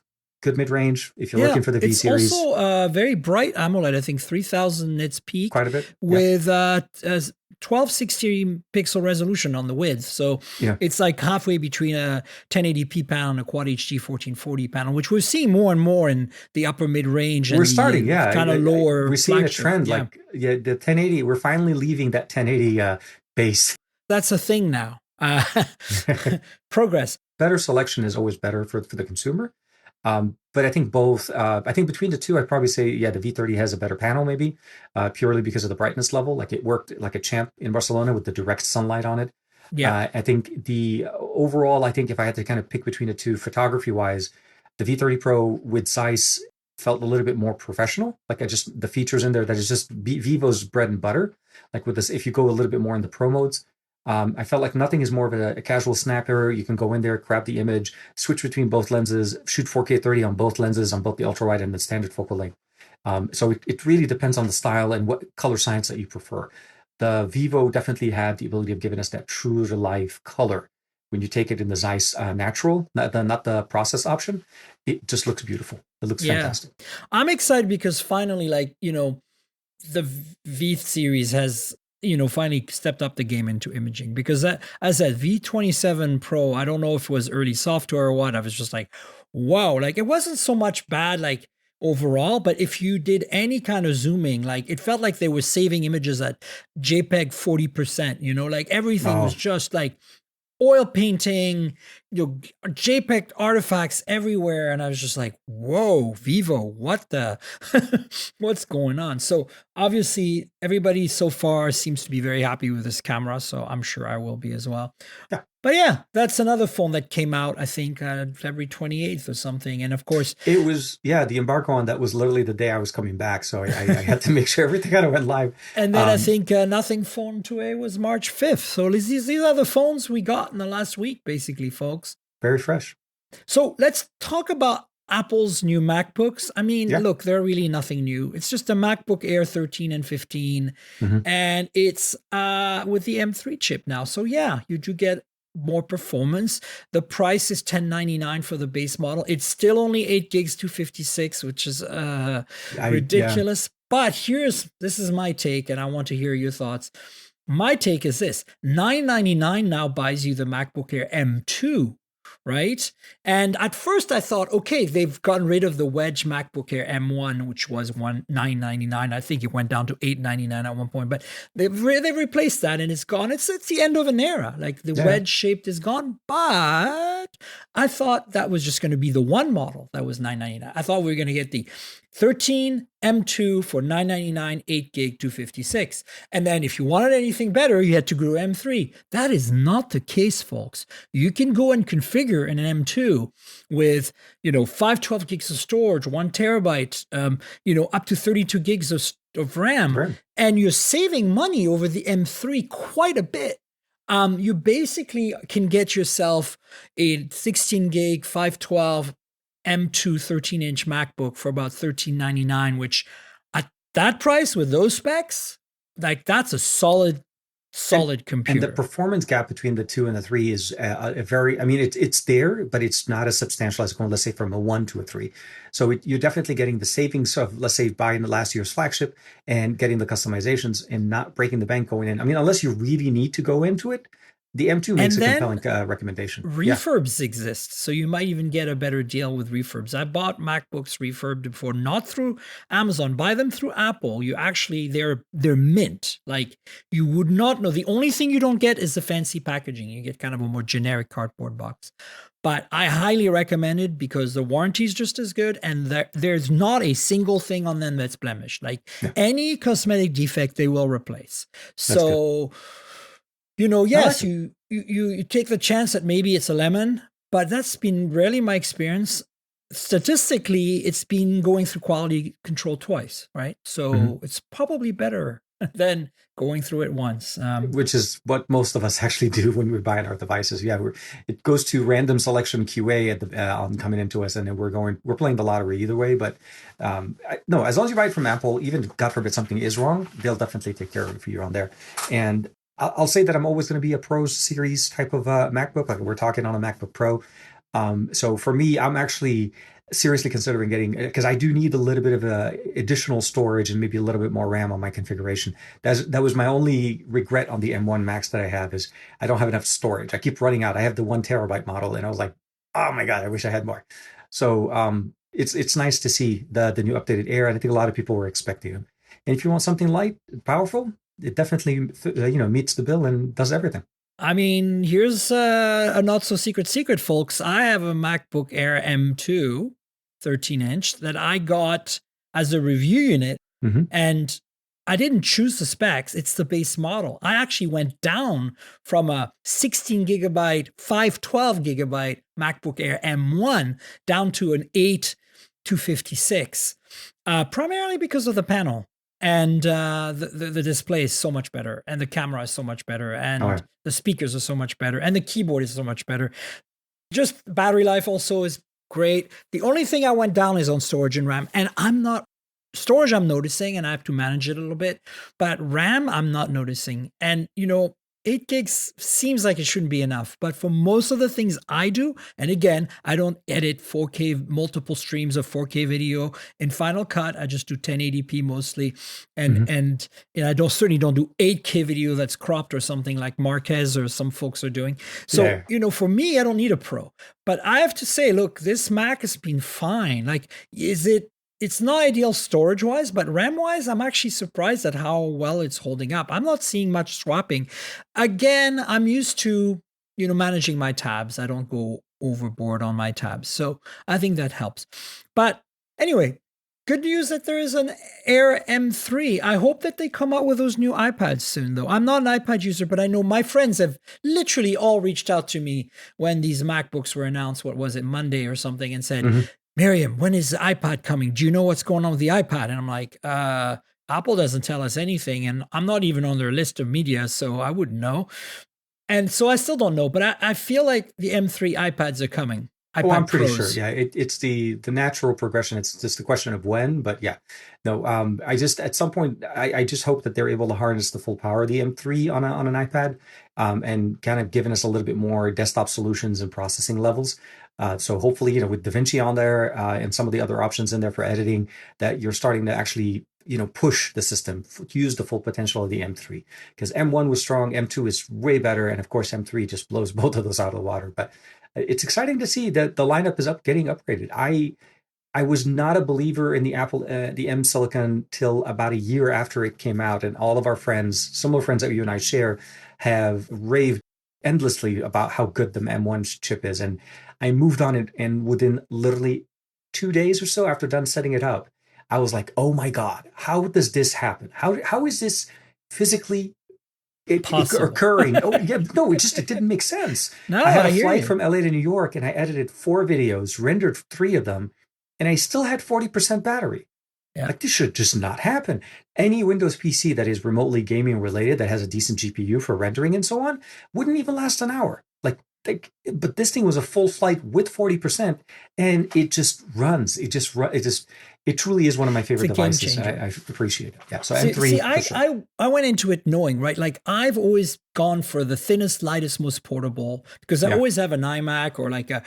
mid-range if you're looking for the V series. It's also very bright AMOLED. I think 3000 nits peak, quite a bit, with 1260 pixel resolution on the width. So it's like halfway between a 1080p panel and a Quad HD 1440 panel, which we're seeing more and more in the upper mid range. We're starting, kind of lower. We're seeing a trend, the 1080. We're finally leaving that 1080 base. That's a thing now. Progress. Better selection is always better for the consumer. But I think both, I think between the two, I'd probably say, the V30 has a better panel maybe, purely because of the brightness level. Like it worked like a champ in Barcelona with the direct sunlight on it. Yeah. I think overall, I think if I had to kind of pick between the two photography wise, the V30 Pro with Zeiss felt a little bit more professional. Like the features in there that is just Vivo's bread and butter. Like with this, if you go a little bit more in the pro modes, I felt like nothing is more of a casual snapper. You can go in there, grab the image, switch between both lenses, shoot 4K 30 on both lenses, on both the ultra wide and the standard focal length. So it really depends on the style and what color science that you prefer. The Vivo definitely had the ability of giving us that true to life color. When you take it in the Zeiss natural, not the process option, it just looks beautiful. It looks fantastic. I'm excited because finally, the V series has, finally stepped up the game into imaging, because that, as that V27 Pro, I don't know if it was early software or what. I was just like, wow, it wasn't so much bad, overall, but if you did any kind of zooming, it felt like they were saving images at JPEG 40%, everything was just oil painting, JPEG artifacts everywhere. And I was just like, whoa, Vivo, what the, what's going on? So obviously everybody so far seems to be very happy with this camera. So I'm sure I will be as well. Yeah. But yeah, that's another phone that came out, I think, February 28th or something. And of course, it was, the embargo on that was literally the day I was coming back. So I had to make sure everything kind of went live. And then I think Nothing Phone 2A was March 5th. So these are the phones we got in the last week, basically, folks. Very fresh. So let's talk about Apple's new MacBooks. I mean, look, they're really nothing new. It's just a MacBook Air 13 and 15. And it's with the M3 chip now. So yeah, you do get more performance. The price is $1099 for the base model. It's still only 8 gigs 256, which is ridiculous. But this is my take, and I want to hear your thoughts. My take is this: $999 now buys you the MacBook Air M2, right? And at first I thought, okay, they've gotten rid of the wedge MacBook Air M1, which was $999. I think it went down to $899 at one point, but they've replaced that, and it's gone. It's the end of an era. The wedge shaped is gone. But I thought that was just going to be the one model that was $999. I thought we were going to get the 13 M2 for $999, 8 gig 256. And then if you wanted anything better, you had to go to M3. That is not the case, folks. You can go and configure an M2 with, 512 gigs of storage, 1 terabyte, up to 32 gigs of RAM. And you're saving money over the M3 quite a bit. You basically can get yourself a 16 gig, 512 M2 13-inch MacBook for about $1399, which at that price with those specs, that's a solid computer. And the performance gap between the 2 and the 3 is it's there, but it's not as substantial as going, let's say, from a 1 to a 3. So you're definitely getting the savings of, let's say, buying the last year's flagship and getting the customizations and not breaking the bank going in. I mean, unless you really need to go into it, the M2 makes a compelling recommendation. Refurbs exist, so you might even get a better deal with refurbs. I bought MacBooks refurbed before, not through Amazon. Buy them through Apple. They're mint. You would not know. The only thing you don't get is the fancy packaging. You get kind of a more generic cardboard box. But I highly recommend it because the warranty is just as good, and there's not a single thing on them that's blemished. Any cosmetic defect, they will replace. So. Yes, you take the chance that maybe it's a lemon, but that's been rarely my experience. Statistically, it's been going through quality control twice, right? So it's probably better than going through it once. Which is what most of us actually do when we're buying our devices. Yeah, it goes to random selection QA on coming into us, and then we're playing the lottery either way. But no, as long as you buy it from Apple, even God forbid something is wrong, they'll definitely take care of it for you on there. And I'll say that I'm always going to be a Pro series type of MacBook. We're talking on a MacBook Pro. So for me, I'm actually seriously considering getting, because I do need a little bit of additional storage and maybe a little bit more RAM on my configuration. That was my only regret on the M1 Max that I have, is I don't have enough storage. I keep running out. I have the 1 terabyte model, and I was like, oh my God, I wish I had more. So it's nice to see the new updated Air, and I think a lot of people were expecting them. And if you want something light, powerful, it definitely meets the bill and does everything. I mean, here's a not so secret, folks. I have a MacBook Air M2 13-inch that I got as a review unit, and I didn't choose the specs. It's the base model. I actually went down from a 16 gigabyte, 512 gigabyte MacBook Air M1 down to an 8 256, primarily because of the panel. And the display is so much better, and the camera is so much better, and the speakers are so much better, and the keyboard is so much better. Just battery life also is great. The only thing I went down is on storage and RAM, and storage I'm noticing, and I have to manage it a little bit, but RAM I'm not noticing. And 8 gigs seems like it shouldn't be enough, but for most of the things I do, and again, I don't edit 4K, multiple streams of 4K video in Final Cut. I just do 1080p mostly. And I certainly don't do 8K video that's cropped or something like Marquez or some folks are doing. So, for me, I don't need a Pro. But I have to say, look, this Mac has been fine. Like, it's not ideal storage-wise, but RAM-wise, I'm actually surprised at how well it's holding up. I'm not seeing much swapping. Again, I'm used to, managing my tabs. I don't go overboard on my tabs. So I think that helps. But anyway, good news that there is an Air M3. I hope that they come out with those new iPads soon, though. I'm not an iPad user, but I know my friends have literally all reached out to me when these MacBooks were announced, what was it, Monday or something, and said, Miriam, when is the iPad coming? Do you know what's going on with the iPad? And I'm like, Apple doesn't tell us anything, and I'm not even on their list of media, so I wouldn't know. And so I still don't know, but I feel like the M3 iPads are coming. I'm pretty sure. Yeah, it's the natural progression. It's just a question of when, but yeah. No, I just, at some point, I just hope that they're able to harness the full power of the M3 on an iPad, and kind of giving us a little bit more desktop solutions and processing levels. So hopefully, with DaVinci on there and some of the other options in there for editing, that you're starting to actually, push the system to use the full potential of the M3. Because M1 was strong, M2 is way better, and of course M3 just blows both of those out of the water. But it's exciting to see that the lineup is getting upgraded. I was not a believer in the Apple, the M Silicon till about a year after it came out, and all of our friends, similar friends that you and I share, have raved endlessly about how good the M1 chip is. And I moved on it, and within literally 2 days or so after done setting it up, I was like, oh my God, how does this happen? How is this physically occurring? It didn't make sense. No, I had a flight from LA to New York, and I edited 4 videos, rendered 3 of them, and I still had 40% battery. Yeah. Like, this should just not happen. Any Windows PC that is remotely gaming related, that has a decent GPU for rendering and so on, wouldn't even last an hour. But this thing was a full flight with 40%, and it just runs. It truly is one of my favorite devices. I appreciate it. Yeah. So M3. I went into it knowing, right? Like, I've always gone for the thinnest, lightest, most portable, because I always have an iMac or like a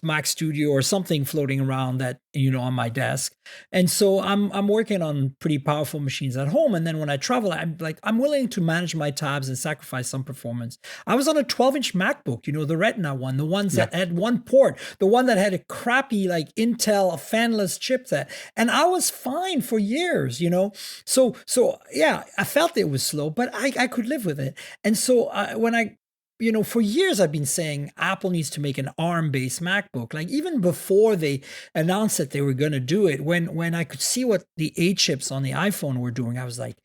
Mac Studio or something floating around that, on my desk. And so I'm working on pretty powerful machines at home. And then when I travel, I'm willing to manage my tabs and sacrifice some performance. I was on a 12-inch MacBook, the Retina one, the ones that had one port, the one that had a crappy like Intel fanless chipset. And I was fine for years, So yeah, I felt it was slow, but I could live with it. And so for years I've been saying Apple needs to make an ARM-based MacBook. Like, even before they announced that they were going to do it, when I could see what the A chips on the iPhone were doing, I was like,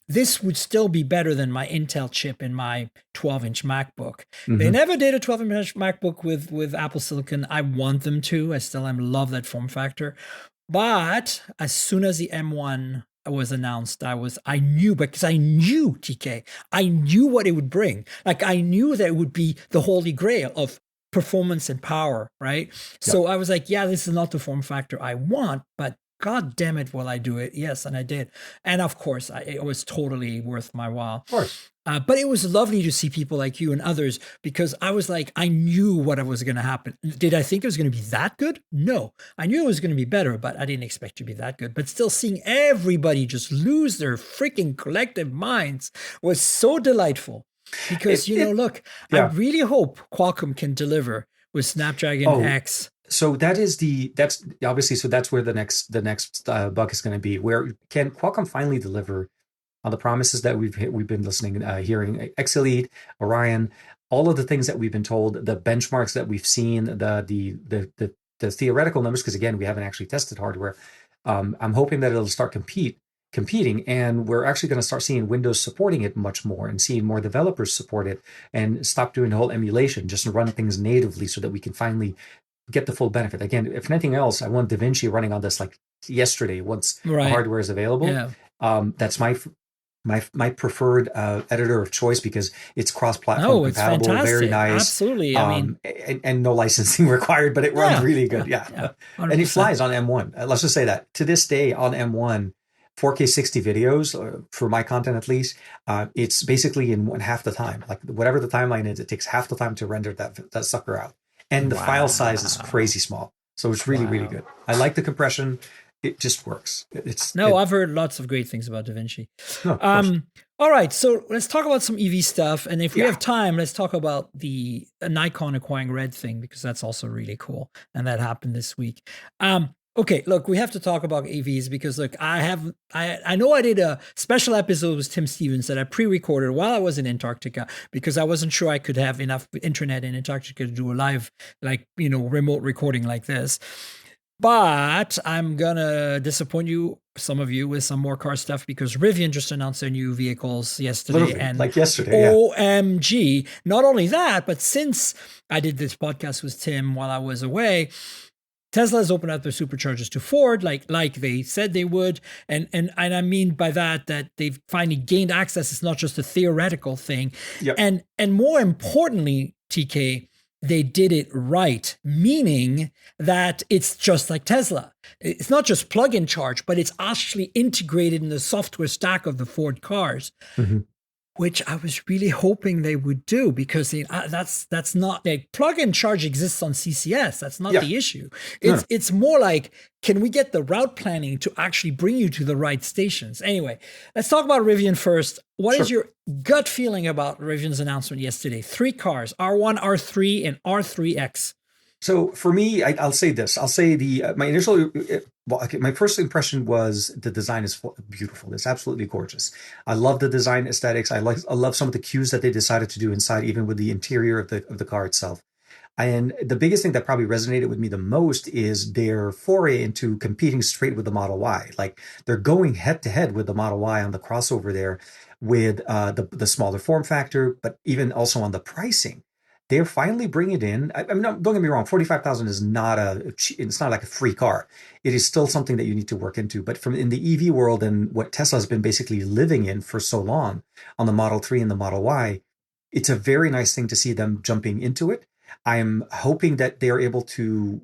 this would still be better than my Intel chip in my 12-inch MacBook. Mm-hmm. They never did a 12-inch MacBook with Apple Silicon. I want them to. I still love that form factor. But as soon as the M1 was announced, I knew TK, I knew what it would bring. Like, I knew that it would be the holy grail of performance and power, right? Yeah. So I was like, yeah, this is not the form factor I want, but God damn it, will I do it? Yes, and I did. And of course, it was totally worth my while. Of course. But it was lovely to see people like you and others, because I was like, I knew what was going to happen. Did I think it was going to be that good? No. I knew it was going to be better, but I didn't expect it to be that good. But still, seeing everybody just lose their freaking collective minds was so delightful. Because, look, I really hope Qualcomm can deliver with Snapdragon X. So that's where the next buck is going to be. Where can Qualcomm finally deliver on the promises that we've been hearing? X Elite, Orion, all of the things that we've been told, the benchmarks that we've seen, the theoretical numbers, because again, we haven't actually tested hardware. I'm hoping that it'll start competing, and we're actually going to start seeing Windows supporting it much more, and seeing more developers support it, and stop doing the whole emulation, just run things natively, so that we can finally get the full benefit. Again, if anything else, I want DaVinci running on this like yesterday once the hardware is available. Yeah. That's my preferred editor of choice because it's cross-platform it's compatible, fantastic. very nice. Absolutely. And no licensing required, but it runs really good. Yeah. And it flies on M1. Let's just say that to this day on M1, 4K 60 videos, for my content at least, it's basically in half the time. Like whatever the timeline is, it takes half the time to render that sucker out. And the file size is crazy small. So it's really, really good. I like the compression. It just works. I've heard lots of great things about DaVinci. All right, so let's talk about some EV stuff, and if we have time, let's talk about the Nikon acquiring Red thing because that's also really cool, and that happened this week. Okay, look, we have to talk about EVs because look, I know I did a special episode with Tim Stevens that I pre-recorded while I was in Antarctica because I wasn't sure I could have enough internet in Antarctica to do a live, remote recording like this. But I'm going to disappoint some of you, with some more car stuff because Rivian just announced their new vehicles yesterday. Literally, and like yesterday, OMG. Not only that, but since I did this podcast with Tim while I was away, Tesla has opened up their superchargers to Ford, like they said they would. And I mean by that they've finally gained access. It's not just a theoretical thing. Yep. And more importantly, TK, they did it right, meaning that it's just like Tesla. It's not just plug-in charge, but it's actually integrated in the software stack of the Ford cars, which I was really hoping they would do because that's not like plug-in charge exists on CCS. That's not the issue. It's more like, can we get the route planning to actually bring you to the right stations? Anyway, let's talk about Rivian first. What is your gut feeling about Rivian's announcement yesterday? 3 cars, R1, R3, and R3X. So for me, I'll say this. I'll say my first impression was the design is beautiful. It's absolutely gorgeous. I love the design aesthetics. I love some of the cues that they decided to do inside, even with the interior of the car itself. And the biggest thing that probably resonated with me the most is their foray into competing straight with the Model Y. Like they're going head to head with the Model Y on the crossover there with the smaller form factor, but even also on the pricing. They're finally bringing it in. I mean, don't get me wrong. 45,000 is not it's not like a free car. It is still something that you need to work into. But in the EV world and what Tesla has been basically living in for so long on the Model 3 and the Model Y, it's a very nice thing to see them jumping into it. I'm hoping that they're able to.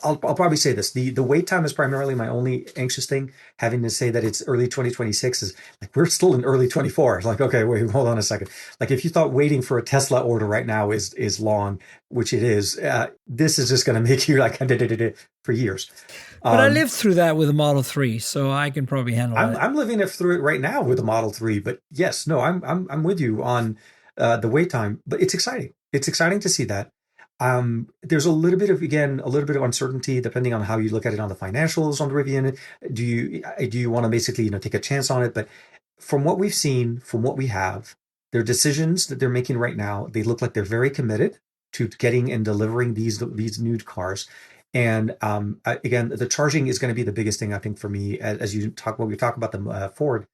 I'll probably say this. The wait time is primarily my only anxious thing. Having to say that it's early 2026 is like we're still in early 24. It's like, okay, wait, hold on a second. Like if you thought waiting for a Tesla order right now is long, which it is, this is just going to make you like for years. But I lived through that with a Model 3, so I can probably handle it. I'm living through it right now with a Model 3. But yes, no, I'm with you on the wait time. But it's exciting. It's exciting to see that. There's a little bit of uncertainty depending on how you look at it on the financials on Rivian. Do you want to basically, take a chance on it? But from what we've seen, from what we have, their decisions that they're making right now, they look like they're very committed to getting and delivering these new cars. And again, the charging is going to be the biggest thing I think for me. As we talk about the Ford,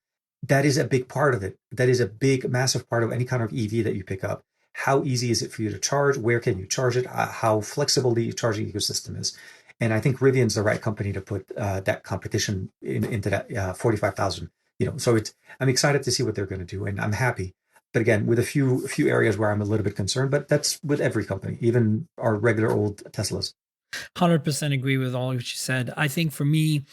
that is a big part of it. That is a big, massive part of any kind of EV that you pick up. How easy is it for you to charge? Where can you charge it? How flexible the charging ecosystem is. And I think Rivian's the right company to put that competition into that 45,000. So I'm excited to see what they're going to do, and I'm happy. But again, with a few areas where I'm a little bit concerned, but that's with every company, even our regular old Teslas. 100% agree with all what you said. I think for me,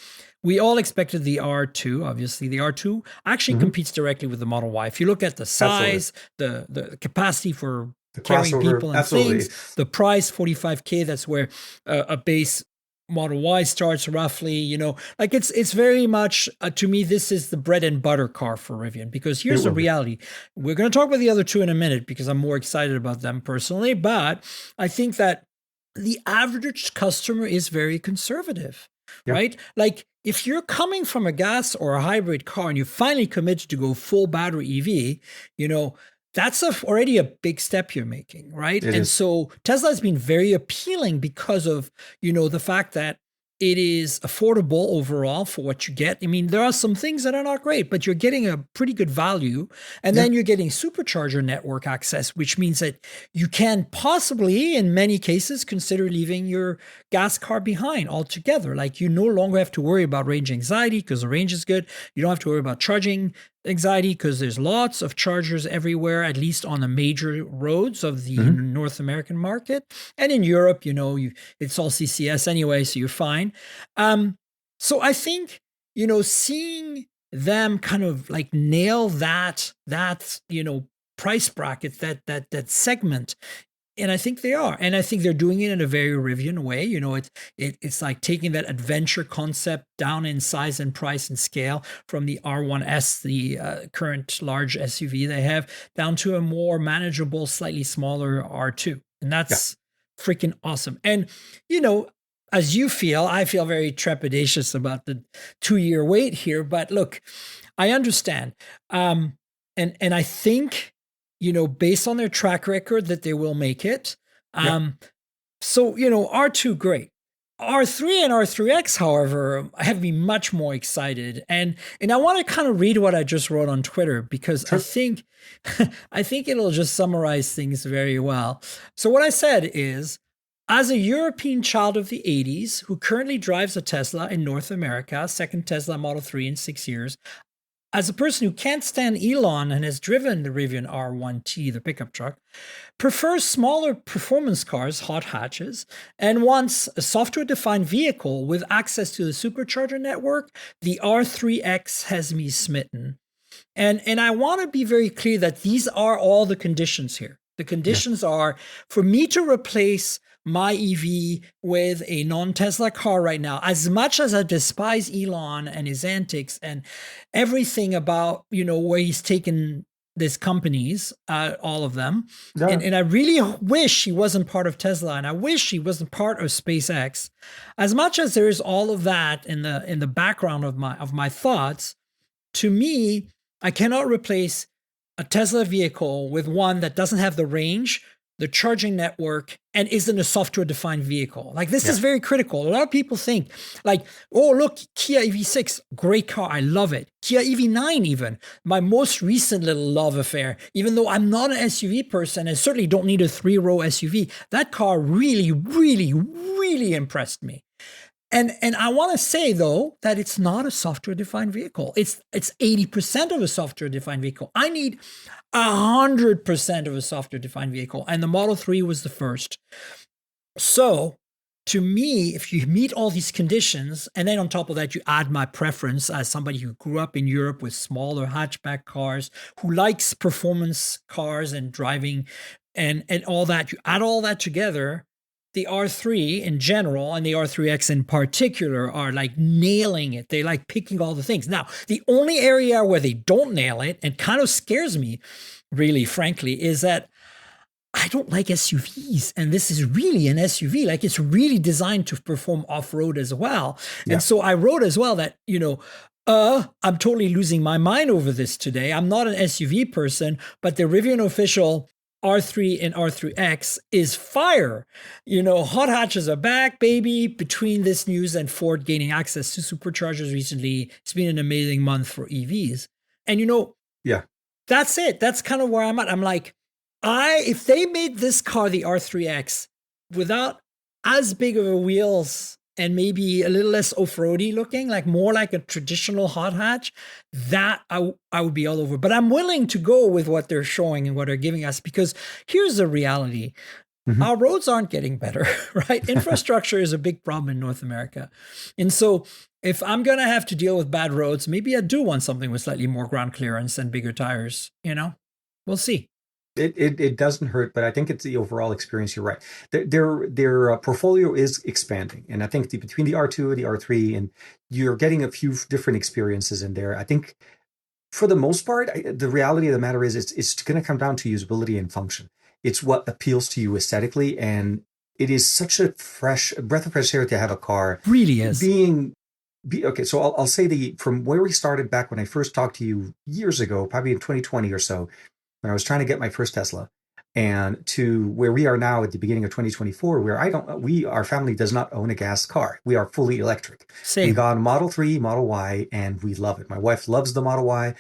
we all expected the R2. Obviously, the R2 actually competes directly with the Model Y. If you look at the size, the capacity for carrying people and things, the price, $45K, that's where a base Model Y starts roughly, like it's very much, to me, this is the bread and butter car for Rivian, because here's the reality. We're going to talk about the other two in a minute because I'm more excited about them personally, but I think that the average customer is very conservative, right? Like if you're coming from a gas or a hybrid car and you finally committed to go full battery EV, that's already a big step you're making, right? So Tesla has been very appealing because of, the fact that It is affordable overall for what you get. I mean, there are some things that are not great, but you're getting a pretty good value. And then you're getting supercharger network access, which means that you can possibly, in many cases, consider leaving your gas car behind altogether. Like you no longer have to worry about range anxiety because the range is good. You don't have to worry about charging anxiety because there's lots of chargers everywhere, at least on the major roads of the North American market. And in Europe, it's all CCS anyway, so you're fine. So I think, seeing them kind of like nail that price bracket, that segment. And I think they are. And I think they're doing it in a very Rivian way. It's like taking that adventure concept down in size and price and scale from the R1S, the current large SUV they have, down to a more manageable, slightly smaller R2. And that's freaking awesome. And, as you feel, I feel very trepidatious about the 2-year wait here. But look, I understand. And I think, based on their track record, that they will make it. So, R2, great. R3 and R3X, however, have me much more excited. And I want to kind of read what I just wrote on Twitter because I think it'll just summarize things very well. So what I said is, as a European child of the 80s who currently drives a Tesla in North America, second Tesla Model 3 in 6 years, as a person who can't stand Elon and has driven the Rivian R1T, the pickup truck, prefers smaller performance cars, hot hatches, and wants a software-defined vehicle with access to the supercharger network, the R3X has me smitten. And I want to be very clear that these are all the conditions here. The conditions are for me to replace my EV with a non-Tesla car right now. As much as I despise Elon and his antics and everything about, where he's taken these companies, all of them. Yeah. And I really wish he wasn't part of Tesla, and I wish he wasn't part of SpaceX. As much as there is all of that in the background of my thoughts, to me, I cannot replace a Tesla vehicle with one that doesn't have the range, the charging network, and isn't a software-defined vehicle. Like, this is very critical. A lot of people think, like, oh, look, Kia EV6, great car, I love it. Kia EV9 even, my most recent little love affair. Even though I'm not an SUV person and certainly don't need a 3-row SUV, that car really, really, really impressed me. And I want to say, though, that it's not a software-defined vehicle. It's 80% of a software-defined vehicle. I need 100% of a software-defined vehicle, and the Model 3 was the first. So, to me, if you meet all these conditions, and then on top of that, you add my preference as somebody who grew up in Europe with smaller hatchback cars, who likes performance cars and driving and all that, you add all that together, the R3 in general and the R3X in particular are like nailing it. They like picking all the things. Now, the only area where they don't nail it and kind of scares me, really, frankly, is that I don't like SUVs. And this is really an SUV. Like, it's really designed to perform off-road as well. Yeah. And so I wrote as well that, I'm totally losing my mind over this today. I'm not an SUV person, but the Rivian official R3 and R3X is fire. Hot hatches are back, baby. Between this news and Ford gaining access to superchargers recently, it's been an amazing month for EVs. And that's it. That's kind of where I'm at. I'm like, if they made this car, the R3X, without as big of a wheels and maybe a little less off-roady looking, like more like a traditional hot hatch, that I would be all over. But I'm willing to go with what they're showing and what they're giving us, because here's the reality. Our roads aren't getting better, right? Infrastructure is a big problem in North America. And so if I'm going to have to deal with bad roads, maybe I do want something with slightly more ground clearance and bigger tires, We'll see. It doesn't hurt, but I think it's the overall experience. You're right. Their portfolio is expanding, and I think between the R2 and the R3, and you're getting a few different experiences in there. I think for the most part, the reality of the matter is it's going to come down to usability and function. It's what appeals to you aesthetically, and it is such a breath of fresh air to have a car. Really is. Okay, so I'll say from where we started back when I first talked to you years ago, probably in 2020 or so, when I was trying to get my first Tesla, and to where we are now at the beginning of 2024, where our family does not own a gas car. We are fully electric. Same. We got a Model 3, Model Y, and we love it. My wife loves the Model Y.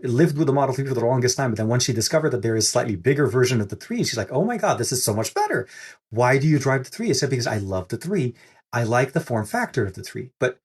Lived with the Model 3 for the longest time, but then once she discovered that there is a slightly bigger version of the 3, she's like, oh my God, this is so much better. Why do you drive the 3? I said, because I love the 3. I like the form factor of the 3. But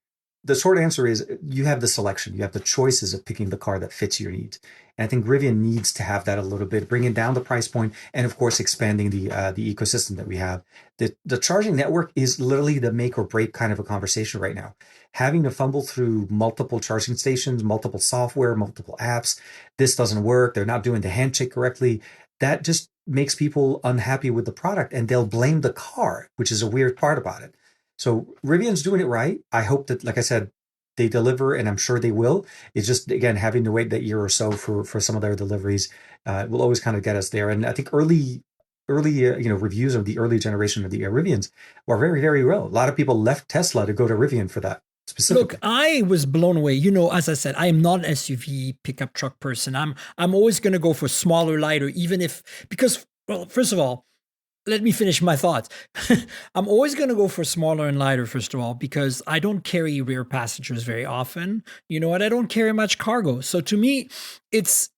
the short answer is you have the selection. You have the choices of picking the car that fits your needs. And I think Rivian needs to have that a little bit, bringing down the price point, and of course, expanding the ecosystem that we have. The charging network is literally the make or break kind of a conversation right now. Having to fumble through multiple charging stations, multiple software, multiple apps, this doesn't work, they're not doing the handshake correctly. That just makes people unhappy with the product, and they'll blame the car, which is a weird part about it. So Rivian's doing it right. I hope that, like I said, they deliver, and I'm sure they will. It's just, again, having to wait that year or so for some of their deliveries will always kind of get us there. And I think early reviews of the early generation of the Rivians were very, very well. A lot of people left Tesla to go to Rivian for that specifically. Look, I was blown away. As I said, I am not an SUV pickup truck person. I'm always going to go for smaller, lighter, because first of all, let me finish my thoughts. I'm always going to go for smaller and lighter, first of all, because I don't carry rear passengers very often. You know what? I don't carry much cargo. So to me, it's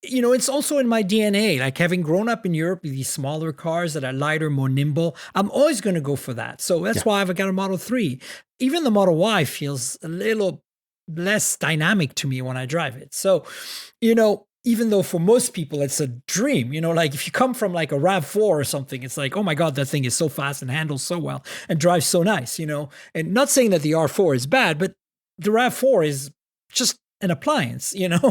also in my DNA. Like, having grown up in Europe with these smaller cars that are lighter, more nimble, I'm always going to go for that. So that's why I've got a Model 3. Even the Model Y feels a little less dynamic to me when I drive it. So, even though for most people it's a dream, like if you come from like a RAV4 or something, it's like, oh my God, that thing is so fast and handles so well and drives so nice, and not saying that the R4 is bad, but the RAV4 is just an appliance, Yeah.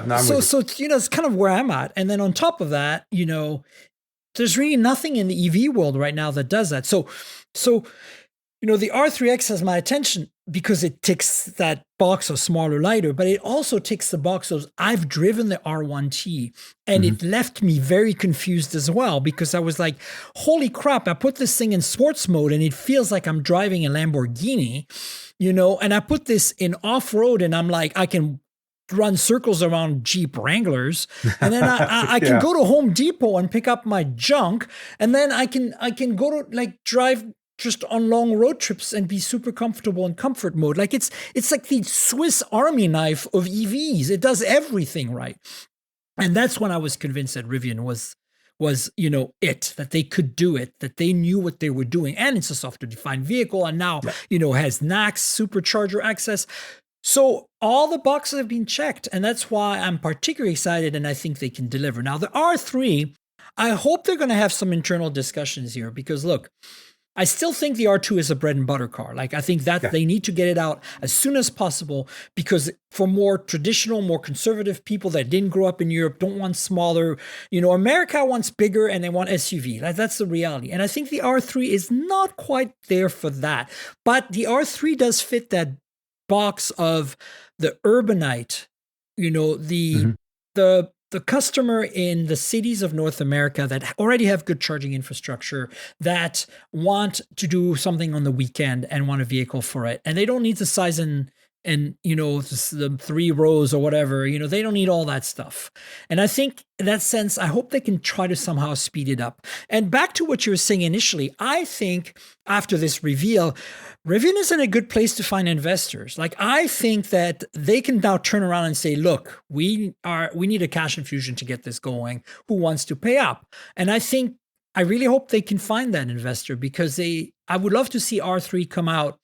No, so it's kind of where I'm at. And then on top of that, there's really nothing in the EV world right now that does that. So the R3X has my attention because it ticks that box of smaller, lighter, but it also ticks the box of I've driven the R1T, and it left me very confused as well, because I was like, holy crap, I put this thing in sports mode and it feels like I'm driving a Lamborghini, and I put this in off-road and I'm like, I can run circles around Jeep Wranglers, and then I can go to Home Depot and pick up my junk, and then I can go to like drive just on long road trips and be super comfortable in comfort mode. Like it's like the Swiss Army knife of EVs. It does everything right. And that's when I was convinced that Rivian was that they could do it, that they knew what they were doing. And it's a software-defined vehicle, and now, has NACS supercharger access. So all the boxes have been checked, and that's why I'm particularly excited, and I think they can deliver. Now, the R3, I hope they're going to have some internal discussions here, because look, I still think the R2 is a bread and butter car. Like, I think that they need to get it out as soon as possible, because for more traditional, more conservative people that didn't grow up in Europe, don't want smaller, America wants bigger and they want SUV. That's the reality. And I think the R3 is not quite there for that. But the R3 does fit that box of the urbanite, the customer in the cities of North America that already have good charging infrastructure, that want to do something on the weekend and want a vehicle for it. And they don't need the size and the 3 rows or whatever, they don't need all that stuff. And I think in that sense, I hope they can try to somehow speed it up. And back to what you were saying initially, I think after this reveal, Rivian is in a good place to find investors. Like, I think that they can now turn around and say, look, we need a cash infusion to get this going. Who wants to pay up? And I really hope they can find that investor, because I would love to see R3 come out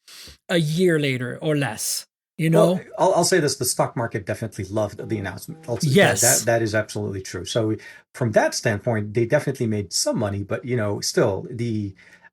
a year later or less. Well, I'll say this: the stock market definitely loved the announcement. Yes, that is absolutely true. So from that standpoint, they definitely made some money, but still,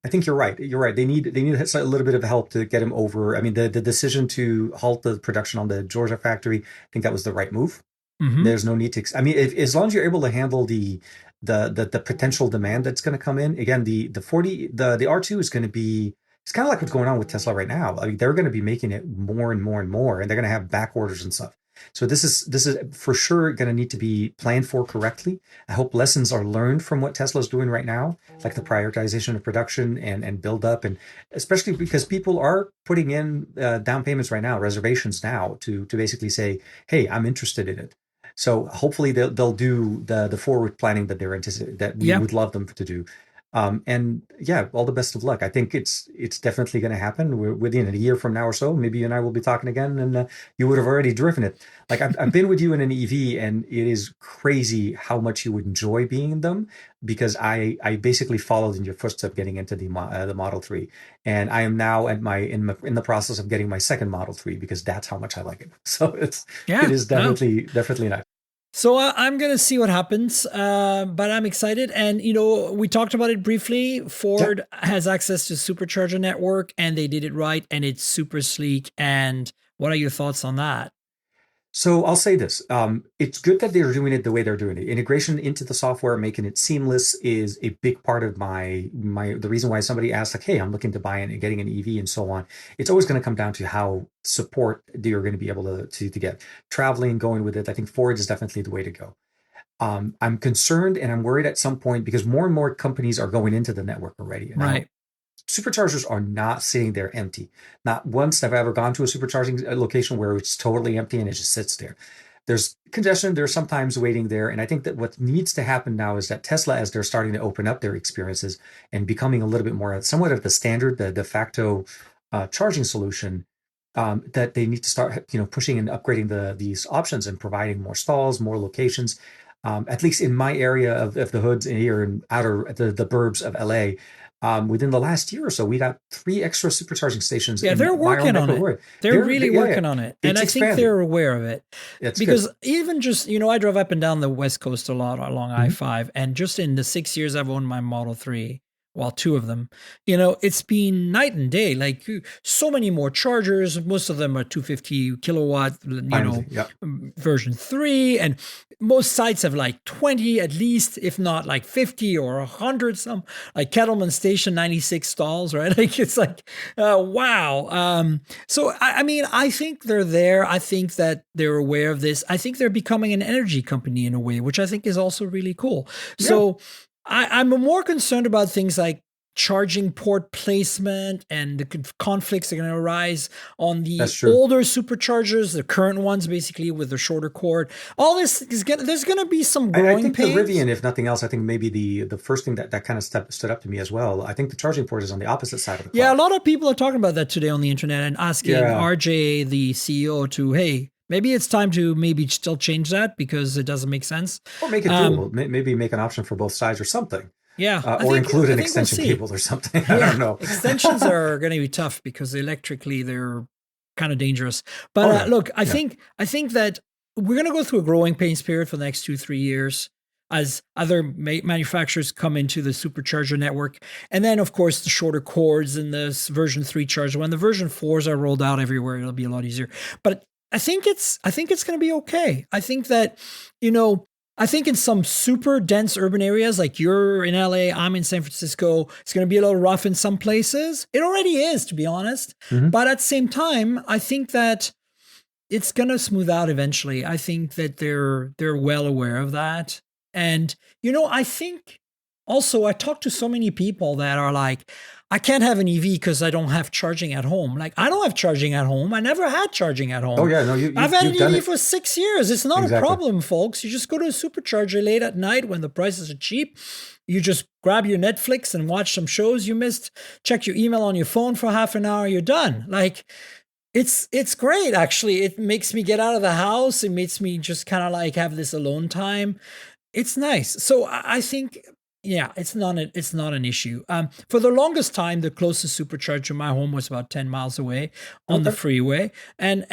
I think you're right. You're right. They need a little bit of help to get them over. I mean, the decision to halt the production on the Georgia factory, I think that was the right move. There's no need to. I mean, as long as you're able to handle the potential demand that's going to come in, again, the R2 is going to be. It's kind of like what's going on with Tesla right now. I mean, they're going to be making it more and more and more, and they're going to have back orders and stuff. So this is for sure going to need to be planned for correctly. I hope lessons are learned from what Tesla's doing right now, like the prioritization of production and build up, and especially because people are putting in down payments right now, reservations now to basically say, hey, I'm interested in it. So hopefully they'll do the forward planning that they're anticipating, that we Yeah. would love them to do. And yeah, all the best of luck. I think it's definitely going to happen. We're within a year from now or so. Maybe you and I will be talking again, and you would have already driven it. Like I've been with you in an EV, and it is crazy how much you would enjoy being in them, because I basically followed in your footsteps getting into the Model 3, and I am now at in the process of getting my second Model 3 because that's how much I like it. So Yeah. it is definitely nice. So I'm going to see what happens, but I'm excited. And, we talked about it briefly. Ford has access to supercharger network, and they did it right, and it's super sleek. And what are your thoughts on that? So I'll say this. It's good that they're doing it the way they're doing it. Integration into the software, making it seamless, is a big part of the reason why somebody asks, like, hey, I'm looking to buy and getting an EV and so on. It's always going to come down to how support you're going to be able to get. Traveling, going with it, I think Ford is definitely the way to go. I'm concerned and I'm worried at some point, because more and more companies are going into the network already. Right. Superchargers are not sitting there empty. Not once have I ever gone to a supercharging location where it's totally empty and it just sits there. There's congestion. There's sometimes waiting there. And I think that what needs to happen now is that Tesla, as they're starting to open up their experiences and becoming a little bit more somewhat of the standard, the de facto charging solution, that they need to start pushing and upgrading these options and providing more stalls, more locations. At least in my area of the hoods here in the burbs of LA, within the last year or so, we got 3 extra supercharging stations. Yeah, they're working on it. They're really working on it. And I think they're aware of it. Because even just, I drove up and down the West Coast a lot along I-5. And just in the 6 years I've owned my Model 3, well, 2 of them, it's been night and day. Like, so many more chargers. Most of them are 250 kilowatt, version 3. And most sites have like 20 at least, if not like 50 or 100 some. Like Kettleman Station, 96 stalls, right? Like, it's like, wow. So, I think they're there. I think that they're aware of this. I think they're becoming an energy company in a way, which I think is also really cool. Yeah. So I'm more concerned about things like charging port placement and the conflicts that are going to arise on the older superchargers, the current ones, basically with the shorter cord. All this is there's going to be some growing pains. The Rivian, if nothing else, I think maybe the first thing that kind of stood up to me as well. I think the charging port is on the opposite side of the car. Yeah, a lot of people are talking about that today on the internet and asking RJ, the CEO, to, hey, maybe it's time to still change that because it doesn't make sense. Or make it dual. Maybe make an option for both sides or something. Yeah. Or include an extension cable or something. I don't know. Extensions are going to be tough because electrically they're kind of dangerous. But look, I think that we're going to go through a growing pains period for the next 2-3 years as other manufacturers come into the supercharger network. And then, of course, the shorter cords and this version 3 charger. When the version 4s are rolled out everywhere, it'll be a lot easier. But I think it's going to be okay. I think that, I think in some super dense urban areas, like you're in LA, I'm in San Francisco, it's going to be a little rough in some places. It already is, to be honest. Mm-hmm. But at the same time, I think that it's going to smooth out eventually. I think that they're well aware of that. And, I think also I talk to so many people that are like, I can't have an EV because I don't have charging at home. Like, I don't have charging at home. I never had charging at home. Oh, yeah. No, I've had an EV for 6 years. It's not a problem, folks. You just go to a supercharger late at night when the prices are cheap. You just grab your Netflix and watch some shows you missed, check your email on your phone for half an hour, you're done. Like, it's great, actually. It makes me get out of the house. It makes me just kind of like have this alone time. It's nice. So I think... yeah, it's not an issue. For the longest time, the closest supercharger to my home was about 10 miles away on the freeway. And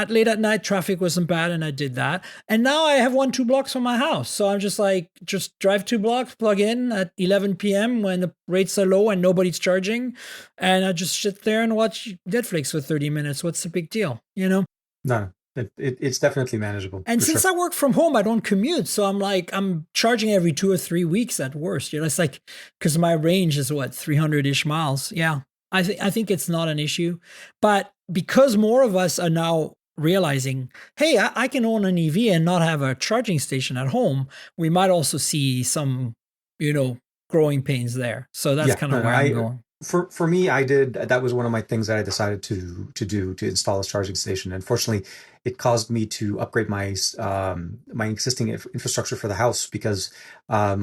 late at night, traffic wasn't bad, and I did that. And now I have 1-2 blocks from my house. So I'm just drive 2 blocks, plug in at 11 p.m. when the rates are low and nobody's charging. And I just sit there and watch Netflix for 30 minutes. What's the big deal, No. It's definitely manageable. And since I work from home, I don't commute. So I'm charging every 2 or 3 weeks at worst. It's like, because my range is 300-ish miles. Yeah. I think it's not an issue. But because more of us are now realizing, hey, I can own an EV and not have a charging station at home, we might also see some, growing pains there. So that's kind of where I'm going. For me, that was one of my things that I decided to do, to install a charging station. Unfortunately, it caused me to upgrade my existing infrastructure for the house because I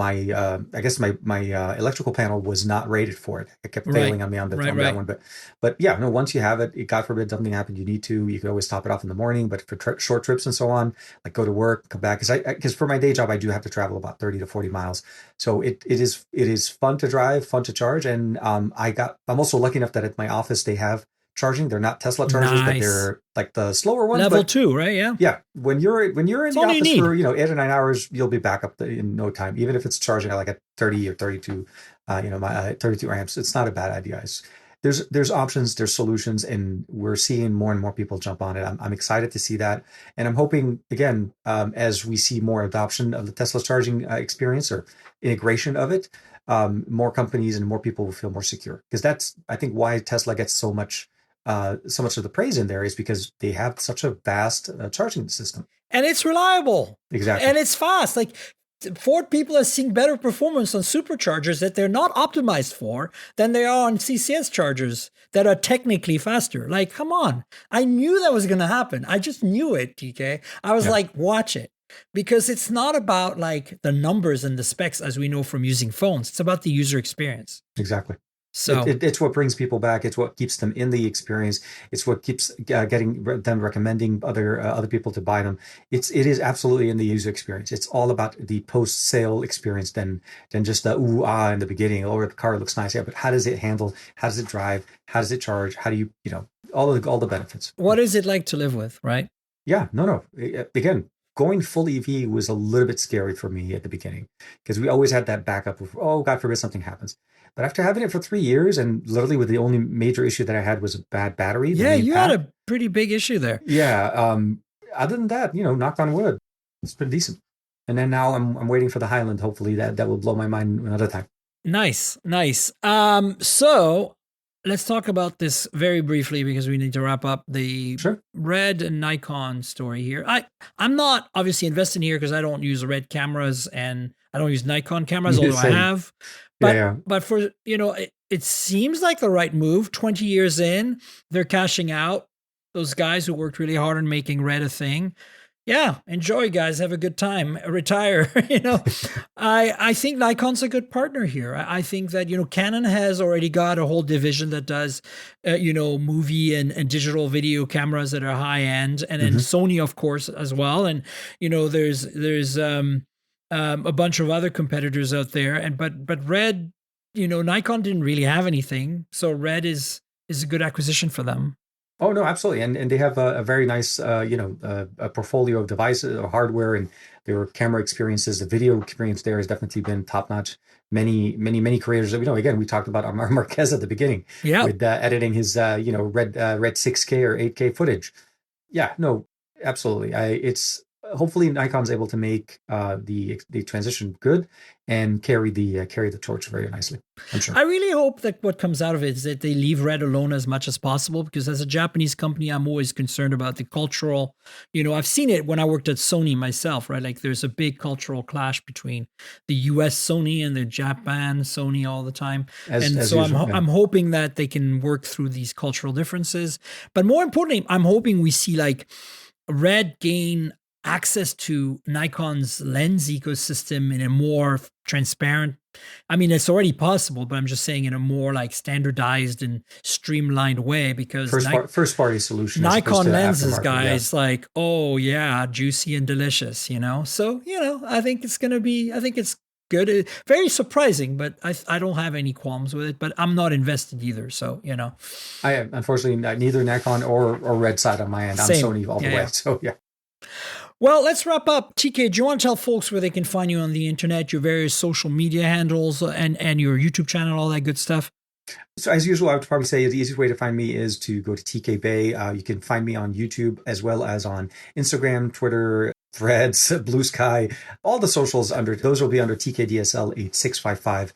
guess my electrical panel was not rated for it. It kept failing on me on that one. But yeah, no. Once you have it, God forbid something happened, you need to. You could always top it off in the morning. But for short trips and so on, like go to work, come back, because for my day job I do have to travel about 30 to 40 miles. So it is fun to drive, fun to charge, and I'm also lucky enough that at my office they have charging. They're not Tesla chargers, but they're like the slower ones. Level 2, right? Yeah. Yeah. When you're in the office for 8 or 9 hours, you'll be back up in no time. Even if it's charging at like a 30 or 32, my 32 amps, it's not a bad idea. There's options, there's solutions, and we're seeing more and more people jump on it. I'm excited to see that, and I'm hoping again as we see more adoption of the Tesla charging experience or integration of it, more companies and more people will feel more secure, because that's I think why Tesla gets so much of the praise in there is because they have such a vast charging system. And it's reliable. Exactly. And it's fast. Like Ford people are seeing better performance on superchargers that they're not optimized for than they are on CCS chargers that are technically faster. Like, come on. I knew that was going to happen. I just knew it, TK. I was like, watch it. Because it's not about like the numbers and the specs as we know from using phones. It's about the user experience. Exactly. So it's what brings people back. It's what keeps them in the experience. It's what keeps getting them recommending other people to buy them. It is absolutely in the user experience. It's all about the post sale experience than just the ooh ah in the beginning. Oh, the car looks nice, yeah, but how does it handle? How does it drive? How does it charge? How do you all the benefits? What is it like to live with? Right? Yeah. No. Again, going full EV was a little bit scary for me at the beginning because we always had that backup of, oh, God forbid something happens. But after having it for 3 years and literally with the only major issue that I had was a bad battery. Yeah, you had a pretty big issue there. Yeah. Other than that, knock on wood, it's been decent. And then now I'm waiting for the Highland. Hopefully that will blow my mind another time. Nice. So let's talk about this very briefly because we need to wrap up the Red and Nikon story here. I'm not obviously investing here because I don't use Red cameras and I don't use Nikon cameras, although I have. But for, it seems like the right move. 20 years in, they're cashing out. Those guys who worked really hard on making Red a thing. Yeah, enjoy, guys. Have a good time. Retire. I think Nikon's a good partner here. I think that Canon has already got a whole division that does movie and digital video cameras that are high end, and then Sony, of course, as well. And there's a bunch of other competitors out there. But Red, Nikon didn't really have anything, so Red is a good acquisition for them. Oh, no, absolutely. And they have a very nice, a portfolio of devices or hardware and their camera experiences. The video experience there has definitely been top notch. Many creators, again, we talked about Amar Marquez at the beginning with editing his, red 6K or 8K footage. Yeah, no, absolutely. It's hopefully Nikon's able to make the transition good and carry the torch very nicely. I'm sure. I really hope that what comes out of it is that they leave Red alone as much as possible, because as a Japanese company, I'm always concerned about the cultural, I've seen it when I worked at Sony myself, right? Like there's a big cultural clash between the US Sony and the Japan Sony all the time. I'm hoping that they can work through these cultural differences. But more importantly, I'm hoping we see like Red gain access to Nikon's lens ecosystem in a more transparent, it's already possible, but I'm just saying in a more like standardized and streamlined way, because first party solution. Nikon lenses, guys, like, oh yeah, juicy and delicious, So, I think it's good. Very surprising, but I don't have any qualms with it, but I'm not invested either. So, I am unfortunately neither Nikon or Red side on my end. I'm Sony all the way. So yeah. Well, let's wrap up. TK, do you want to tell folks where they can find you on the internet, your various social media handles and your YouTube channel, all that good stuff? So as usual, I would probably say the easiest way to find me is to go to TK Bay. You can find me on YouTube as well as on Instagram, Twitter, Threads, Blue Sky, all the socials those will be under TKDSL 8655.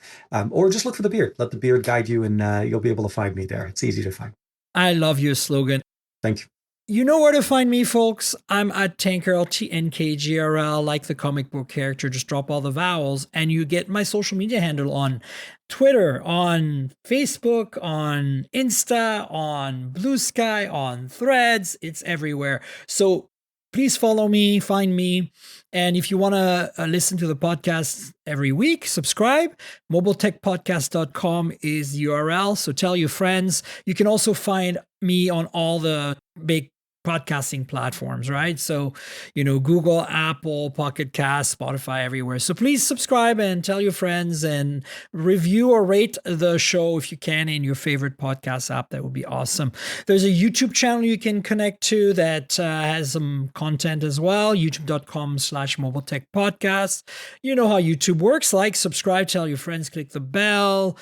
Or just look for the beard. Let the beard guide you and you'll be able to find me there. It's easy to find. I love your slogan. Thank you. You know where to find me, folks. I'm at Tankerl, TNKGRL, like the comic book character. Just drop all the vowels, and you get my social media handle on Twitter, on Facebook, on Insta, on Blue Sky, on Threads. It's everywhere. So please follow me, find me. And if you want to listen to the podcast every week, subscribe. MobileTechPodcast.com is the URL. So tell your friends. You can also find me on all the big podcasting platforms, right? So, Google, Apple, Pocket Cast, Spotify, everywhere. So please subscribe and tell your friends and review or rate the show if you can in your favorite podcast app. That would be awesome. There's a YouTube channel you can connect to that has some content as well. YouTube.com/MobileTechPodcast. You know how YouTube works. Like, subscribe, tell your friends, click the bell,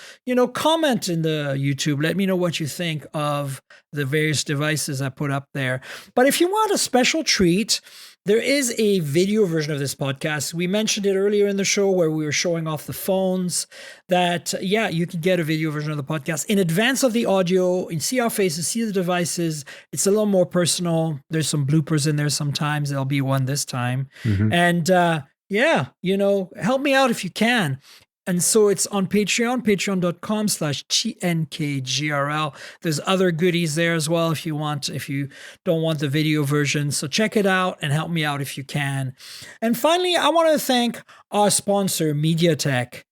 comment in the YouTube. Let me know what you think of the various devices I put up there. But if you want a special treat, there is a video version of this podcast. We mentioned it earlier in the show where we were showing off the phones that, you can get a video version of the podcast in advance of the audio and see our faces, see the devices. It's a little more personal. There's some bloopers in there sometimes. There'll be one this time. Mm-hmm. And help me out if you can. And so it's on Patreon, patreon.com/TNKGRL. There's other goodies there as well if you don't want the video version. So check it out and help me out if you can. And finally, I want to thank our sponsor, MediaTek.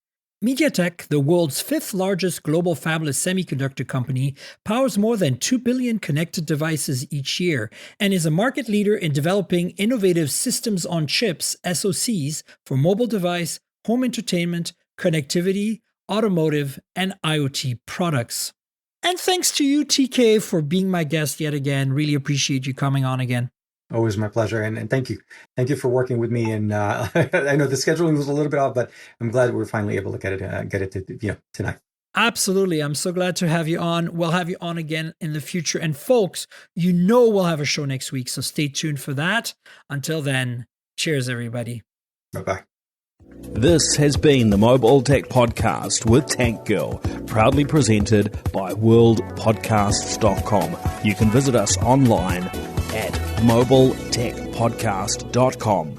MediaTek, the world's fifth largest global fabless semiconductor company, powers more than 2 billion connected devices each year and is a market leader in developing innovative systems on chips, SoCs, for mobile device, home entertainment, connectivity, automotive, and IoT products. And thanks to you, TK, for being my guest yet again. Really appreciate you coming on again. Always my pleasure. And thank you. Thank you for working with me. And I know the scheduling was a little bit off, but I'm glad we were finally able to get it tonight. Absolutely. I'm so glad to have you on. We'll have you on again in the future. And folks, we'll have a show next week. So stay tuned for that. Until then, cheers, everybody. Bye-bye. This has been the Mobile Tech Podcast with Tank Girl, proudly presented by worldpodcasts.com. You can visit us online at mobiletechpodcast.com.